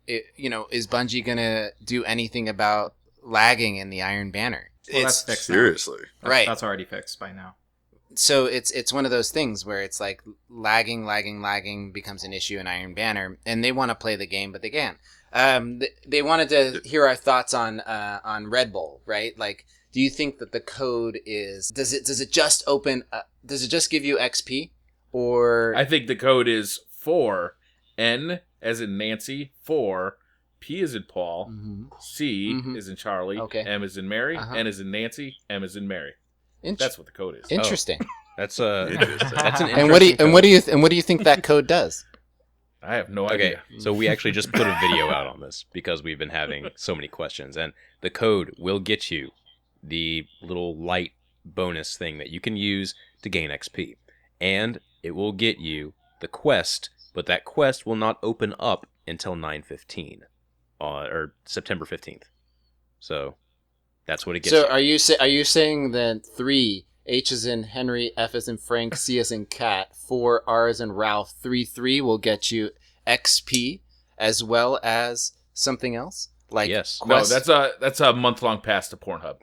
is Bungie going to do anything about lagging in the Iron Banner? Well, that's fixed now. Seriously. Right. That's already fixed by now. So it's one of those things where it's like lagging becomes an issue in Iron Banner, and they want to play the game, but they can't. They wanted to hear our thoughts on Red Bull, right? Like, do you think that the code is does it just open does it just give you XP or I think the code is 4 N as in Nancy 4 P as in Paul C as in Charlie Okay. M as in Mary Uh-huh. N as in Nancy M as in Mary. Int- That's what the code is. interesting? That's Interesting. that's an And what do you interesting and what do you think that code does? I have no Okay, idea. so we actually just put a video out on this because we've been having so many questions, and the code will get you the little light bonus thing that you can use to gain XP, and it will get you the quest, but that quest will not open up until 9/15, or September 15th. So that's what it gets. So you. are you saying that 3 H is in Henry, F is in Frank, C is in Cat, 4 R is in Ralph, 3 will get you XP as well as something else? Like Yes. No, quest? that's a month-long pass to Pornhub.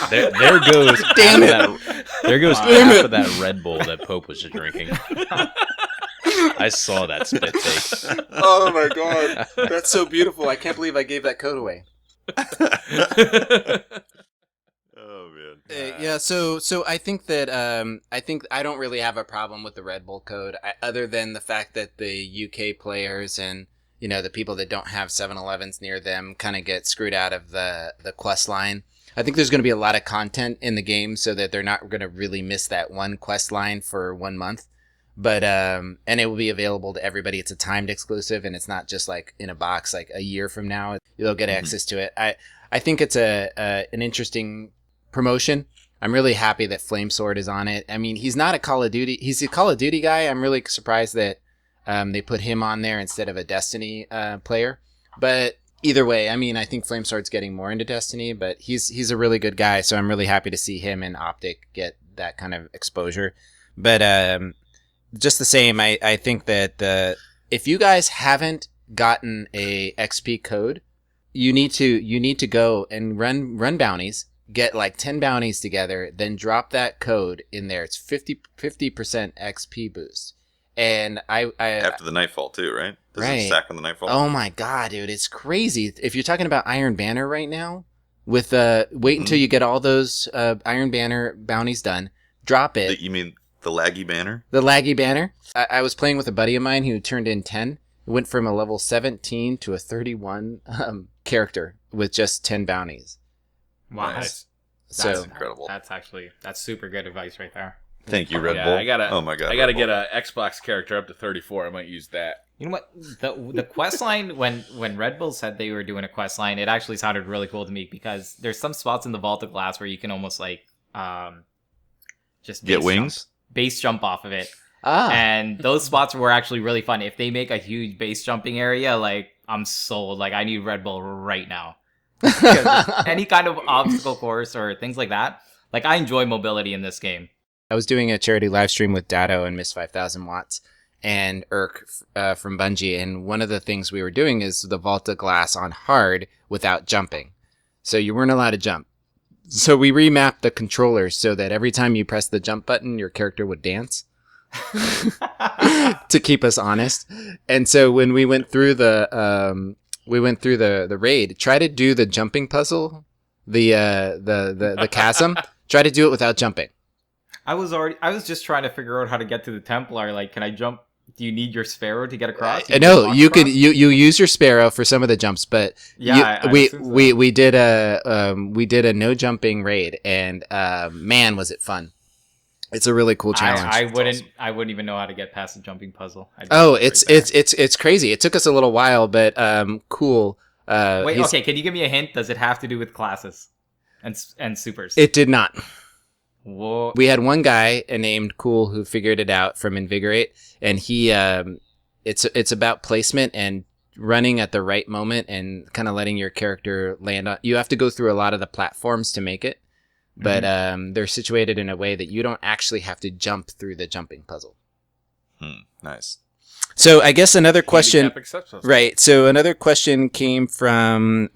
There goes Damn half it. That, there goes Damn half it. of that Red Bull that Pope was just drinking. I saw that spit take. Oh my god. That's so beautiful. I can't believe I gave that code away. Oh man. Yeah, so I think that I don't really have a problem with the Red Bull code, other than the fact that the UK players and the people that don't have 7-Elevens near them kind of get screwed out of the quest line. I think there's going to be a lot of content in the game so that they're not going to really miss that one quest line for 1 month. But and it will be available to everybody. It's a timed exclusive, and it's not just like in a box like a year from now. You'll get access to it. I think it's an interesting promotion. I'm really happy that Flamesword is on it. I mean, he's not a Call of Duty. He's a Call of Duty guy. I'm really surprised that they put him on there instead of a Destiny player. But either way, I mean, I think Flamesword's getting more into Destiny, but he's a really good guy. So I'm really happy to see him and Optic get that kind of exposure. But just the same, I think that if you guys haven't gotten a XP code, you need to go and run bounties, get like 10 bounties together, then drop that code in there. It's 50% XP boost. And I After the Nightfall too, right? Does Right. it stack on the Nightfall? oh my god, dude, it's crazy. If you're talking about Iron Banner right now, with wait until you get all those Iron Banner bounties done, drop it. You mean the laggy banner? The laggy banner. I was playing with a buddy of mine who turned in 10. It went from a level 17 to a 31 character with just 10 bounties. Wow. Nice. So That's incredible. That's super good advice right there. Thank you, Red Yeah, Bull. I gotta. Oh my god. I gotta Red get Bull. a Xbox character up to 34. I might use that. You know what? The quest line, when Red Bull said they were doing a quest line, it actually sounded really cool to me because there's some spots in the Vault of Glass where you can almost like just Get base wings? jump, base jump off of it. Ah. And those spots were actually really fun. If they make a huge base jumping area, like I'm sold. Like I need Red Bull right now. Any kind of obstacle course or things like that. Like I enjoy mobility in this game. I was doing a charity live stream with Dado and Miss 5000 Watts and Irk from Bungie, and one of the things we were doing is the Vault of Glass on hard without jumping. So you weren't allowed to jump. So we remapped the controllers so that every time you press the jump button, your character would dance. To keep us honest. And so when we went through the raid, try to do the jumping puzzle, the chasm. Try to do it without jumping. I was just trying to figure out how to get to the Templar. Like, can I jump? Do you need your Sparrow to get across? You No, walk you could across? you use your Sparrow for some of the jumps, but Yeah, I we assume so. we did a no jumping raid, and man, was it fun! It's a really cool challenge. I wouldn't even know how to get past the jumping puzzle. I'd Oh, be it's right there. it's crazy. It took us a little while, but cool. Wait, he's- okay. Can you give me a hint? Does it have to do with classes and supers? It did not. Whoa. We had one guy named Cool who figured it out from Invigorate, and he it's about placement and running at the right moment and kind of letting your character land on. You have to go through a lot of the platforms to make it, but they're situated in a way that you don't actually have to jump through the jumping puzzle. Nice. So I guess another question, Handicap acceptance. right? So another question came from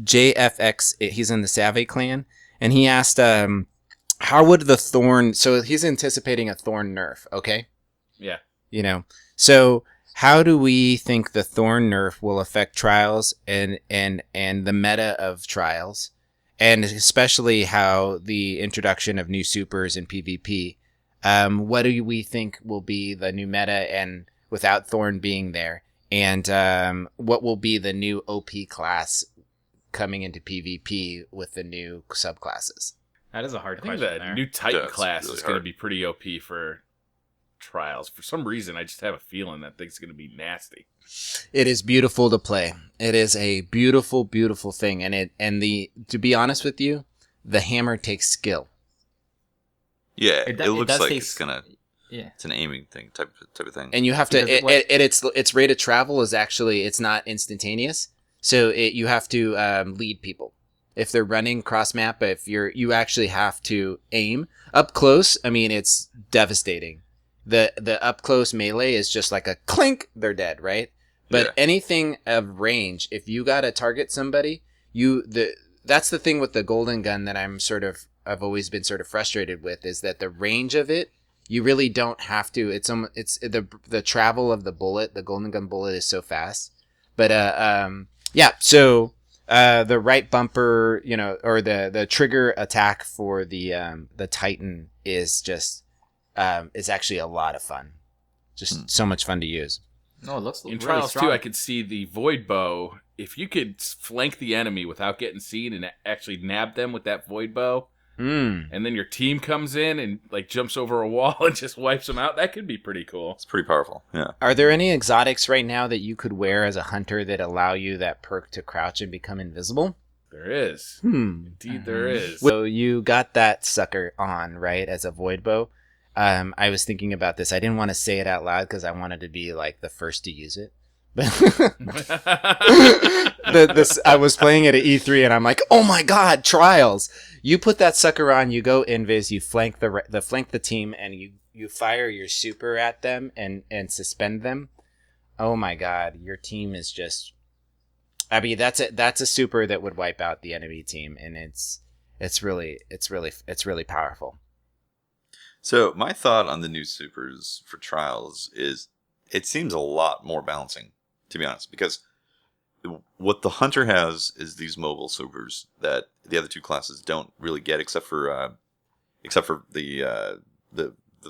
JFX. He's in the Savvy clan, and he asked, "How would the Thorn?" So he's anticipating a Thorn nerf. Okay. Yeah. You know, so how do we think the Thorn nerf will affect Trials and the meta of Trials, and especially how the introduction of new supers in PvP? What do we think will be the new meta and without Thorn being there? And what will be the new OP class coming into PvP with the new subclasses? That is a hard I think question. the There. new Titan That's class really is going to hard. be pretty OP for Trials. For some reason, I just have a feeling that thing's going to be nasty. It is beautiful to play. It is a beautiful, beautiful thing, to be honest with you, the hammer takes skill. Yeah, It it, do- it looks does like take it's gonna. Yeah. It's an aiming thing type of thing. And you have to Because its rate of travel is actually, it's not instantaneous, so you have to lead people if they're running cross map. If you actually have to aim up close. I mean, it's devastating. The up close melee is just like a clink, they're dead, right? But Yeah. anything of range, if you gotta target somebody, that's the thing with the golden gun that I've always been sort of frustrated with, is that the range of it, you really don't have to. It's the travel of the bullet. The golden gun bullet is so fast. But yeah. So the right bumper, or the trigger attack for the Titan is just is actually a lot of fun. Just so much fun to use. No, it looks In really Trials strong. 2, I could see the Void Bow. If you could flank the enemy without getting seen and actually nab them with that Void Bow, and then your team comes in and like jumps over a wall and just wipes them out, that could be pretty cool. It's pretty powerful. Yeah. Are there any exotics right now that you could wear as a hunter that allow you that perk to crouch and become invisible? There is. Hmm. Indeed, there is. So you got that sucker on, right, as a void bow. I was thinking about this. I didn't want to say it out loud because I wanted to be like the first to use it. But I was playing it at E3 and I'm like, oh my god, Trials! You put that sucker on, you go invis, you flank the team, and you fire your super at them and suspend them. Oh my god, your team is just. I mean, that's a super that would wipe out the enemy team, and it's really powerful. So my thought on the new supers for Trials is it seems a lot more balancing, to be honest, because what the Hunter has is these mobile supers that the other two classes don't really get, except for the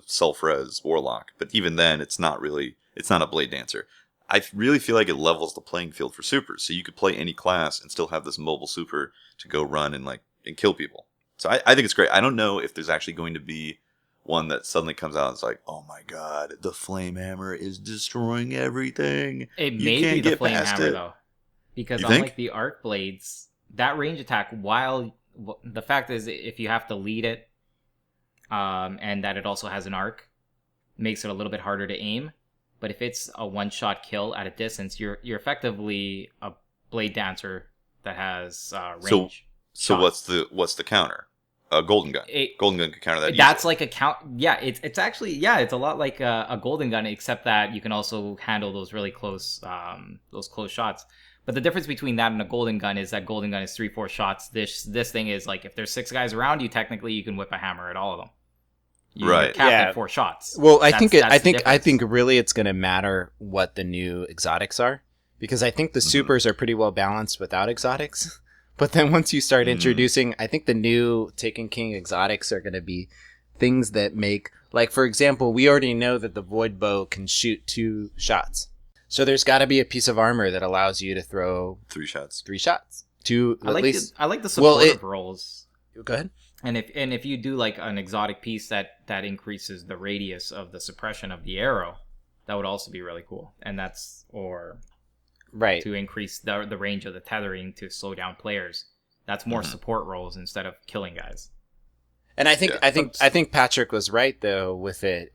self-res Warlock. But even then, it's not a Blade Dancer. I really feel like it levels the playing field for supers, so you could play any class and still have this mobile super to go run and kill people. So I think it's great. I don't know if there's actually going to be one that suddenly comes out and it's like, oh my god, the flame hammer is destroying everything. It You may can't be the get flame past hammer it. though, because You unlike think? the arc blades, that range attack, the fact is if you have to lead it, and that it also has an arc, makes it a little bit harder to aim. But if it's a one-shot kill at a distance, you're effectively a blade dancer that has range. So shots. what's the counter? A golden gun. Golden gun can counter that. That's easily. like a count. Yeah, it's actually it's a lot like a golden gun, except that you can also handle those really close shots. But the difference between that and a golden gun is that golden gun is 3-4 shots. This thing is like if there's 6 guys around you, technically you can whip a hammer at all of them. You're Right. capped Yeah. at 4 shots. Well, I That's think the difference. really it's going to matter what the new exotics are, because I think the supers are pretty well balanced without exotics. But then once you start introducing, I think the new Taken King exotics are going to be things that make, like for example, we already know that the Void Bow can shoot 2 shots. So there's got to be a piece of armor that allows you to throw 3 shots. 3 shots. I like the Well, supportive roles. Go ahead. And if you do like an exotic piece that increases the radius of the suppression of the arrow, that would also be really cool. And Right. to increase the range of the tethering to slow down players. That's more support roles instead of killing guys. And I think Yeah. I think Patrick was right though with it.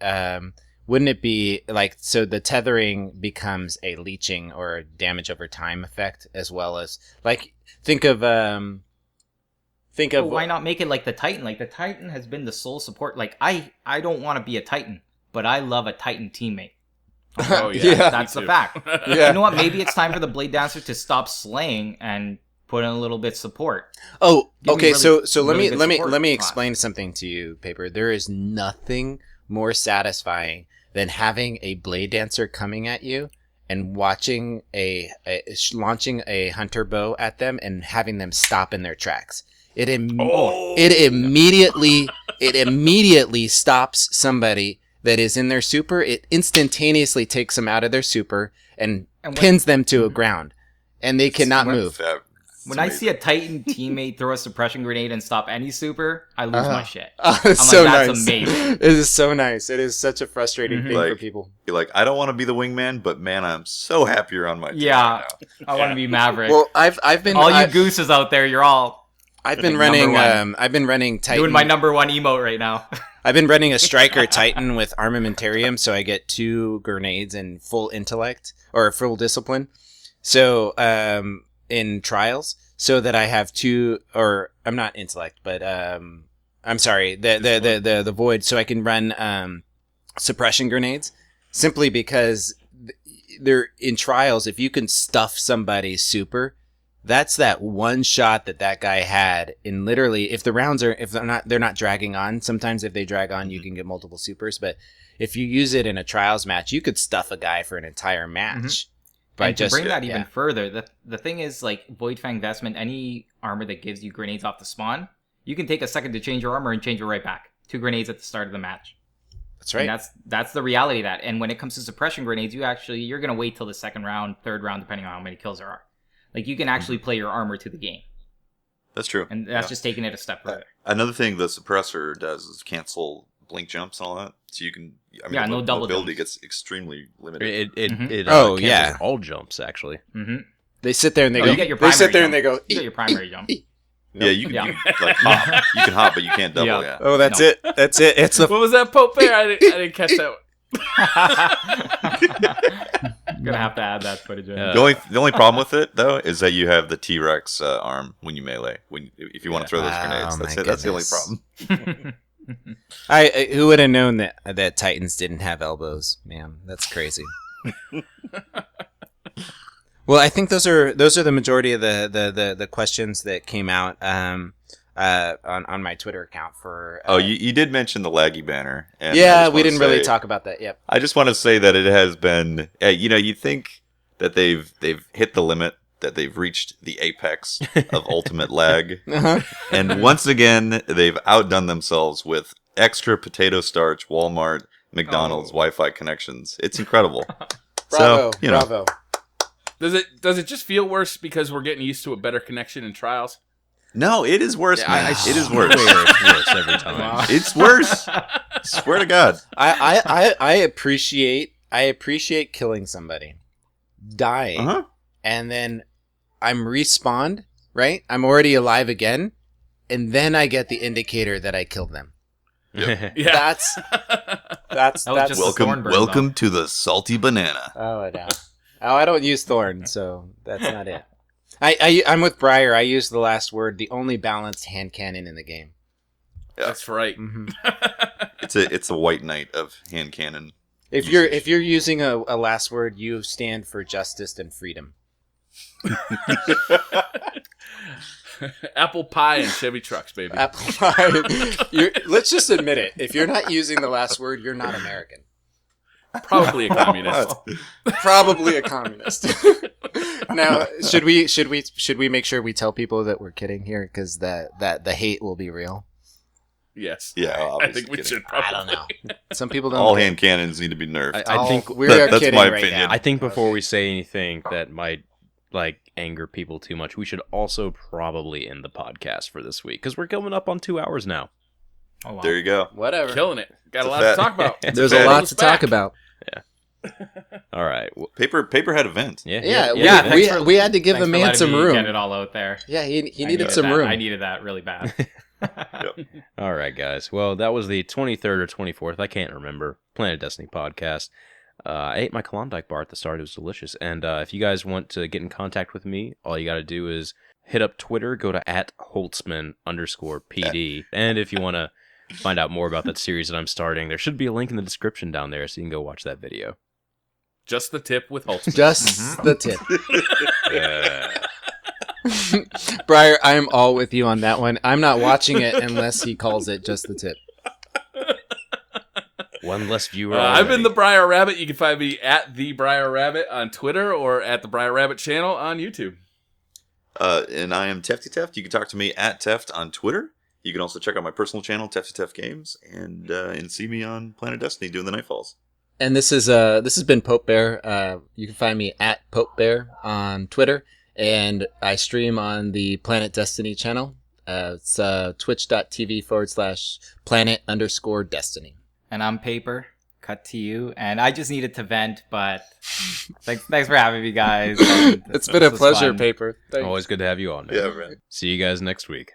Wouldn't it be like, so the tethering becomes a leeching or a damage over time effect, as well as like think of Well, why not make it like the Titan? Like the Titan has been the sole support. Like I don't want to be a Titan, but I love a Titan teammate. Oh yeah, Yeah. That's me the too. fact. Yeah. You know what? Maybe it's time for the Blade Dancer to stop slaying and put in a little bit support. Oh, Give me okay. really- So really let me good let me support explain something to you, Paper. There is nothing more satisfying than having a blade dancer coming at you and watching launching a hunter bow at them and having them stop in their tracks. It immediately stops somebody that is in their super. It instantaneously takes them out of their super and pins them to a ground, and they cannot move. When I see a Titan teammate throw a suppression grenade and stop any super, I lose my shit. It's so that's nice. amazing. It is so nice. It is such a frustrating thing for people. You're like, I don't want to be the wingman, but man, I'm so happy you're on my team Yeah, right now. I want to be Maverick. Well, I've been all you gooses out there, you're all I've been Number running one. I've been running Titan. doing my number one emote right now. I've been running a striker Titan with armamentarium, so I get 2 grenades and full intellect or full discipline. So in trials, so that I have 2, or I'm not intellect, but I'm sorry, the void, so I can run suppression grenades, simply because they're in trials. If you can stuff somebody's super, that's that one shot that guy had in literally, if the rounds are, if they're not dragging on. Sometimes if they drag on, you can get multiple supers, but if you use it in a trials match, you could stuff a guy for an entire match. And to bring that even further, the thing is, like, Void Fang Vestment, any armor that gives you grenades off the spawn, you can take a second to change your armor and change it right back. 2 grenades at the start of the match. That's right. And that's the reality of that. And when it comes to suppression grenades, you're going to wait till the second round, third round, depending on how many kills there are. Like, you can actually play your armor to the game. That's true. And that's just taking it a step further. Another thing the suppressor does is cancel blink jumps and all that. So you can, no double mobility jumps. gets extremely limited. It yeah. all jumps actually. Mm-hmm. They sit there and they Oh, go. you get your They sit primary there and they jump. go. You get your primary jump. Yeah, you can, Yeah. you can like hop. You can hop, but you can't double. Yeah. Yeah. Oh, that's No. it. That's it. It's the. What was that, Pope Bear? I didn't catch that one. Gonna have to add that footage in. The only problem with it though is that you have the T-Rex arm when you melee. If you want to throw those grenades, that's my it. That's the only goodness. problem. Who would have known that Titans didn't have elbows? Man, that's crazy. Well, I think those are the majority of the questions that came out on my Twitter account for. You did mention the laggy banner. And Yeah, we didn't really talk about that. Yep. I just want to say that it has been. You think that they've hit the limit, that they've reached the apex of ultimate lag, Uh-huh. and once again they've outdone themselves with extra potato starch, Walmart, McDonald's Wi-Fi connections. It's incredible. Bravo, So, you know. bravo. Does it just feel worse because we're getting used to a better connection in trials? No, it is worse, man. It is worse. It's worse every time. It's worse. Swear to God. I appreciate killing somebody, dying, Uh-huh. and then I'm respawned. Right, I'm already alive again, and then I get the indicator that I killed them. Yeah. That's That was just a thorn burn, Welcome to the salty banana. Oh no. Oh, I don't use thorn, so that's not it. I'm with Briar. I use the last word, the only balanced hand cannon in the game. That's right. Mm-hmm. It's a white knight of hand cannon. If you're using a last word, you stand for justice and freedom. Apple pie and Chevy trucks, baby. Apple pie. Let's just admit it. If you're not using the last word, you're not American. Probably a communist. Probably a communist. Now, should we make sure we tell people that we're kidding here, because that the hate will be real? Yes. Yeah, I obviously think we kidding. should probably. I don't know. Some people don't. All get- hand cannons need to be nerfed. I think we are that's kidding my right opinion. now. I think before we say anything that might anger people too much, we should also probably end the podcast for this week, because we're coming up on 2 hours now. Oh, wow. There you go. Whatever. Killing it. Got It's a a lot fact. to talk about. There's a fact. lot to talk about. All right. Paper had a vent. Yeah, thanks we had to give the Thanks for man letting some me room. Get it all out there. Yeah, he I needed needed some that. room. I needed that really bad. All right, guys. Well, that was the 23rd or 24th. I can't remember. Planet Destiny podcast. I ate my Klondike bar at the start. It was delicious. And if you guys want to get in contact with me, all you got to do is hit up Twitter. Go to @Holtzman_PD. And if you want to find out more about that series that I'm starting, there should be a link in the description down there, so you can go watch that video. Just the tip with Holtzman. Just the tip. Uh, Briar, I am all with you on that one. I'm not watching it unless he calls it just the tip. One less viewer. I've been already. the Briar Rabbit. You can find me at the Briar Rabbit on Twitter or at the Briar Rabbit channel on YouTube. And I am Tefty Teft. You can talk to me at Teft on Twitter. You can also check out my personal channel, Tefty Teft Games, and see me on Planet Destiny doing the Nightfalls. And this has been Pope Bear. You can find me at Pope Bear on Twitter, and I stream on the Planet Destiny channel. It's twitch.tv/planet_destiny. And I'm Paper. Cut to you. And I just needed to vent, but thanks for having me, guys. And It's been a this was pleasure, fun. Paper. Thanks. Always good to have you on, man. Yeah, man. See you guys next week.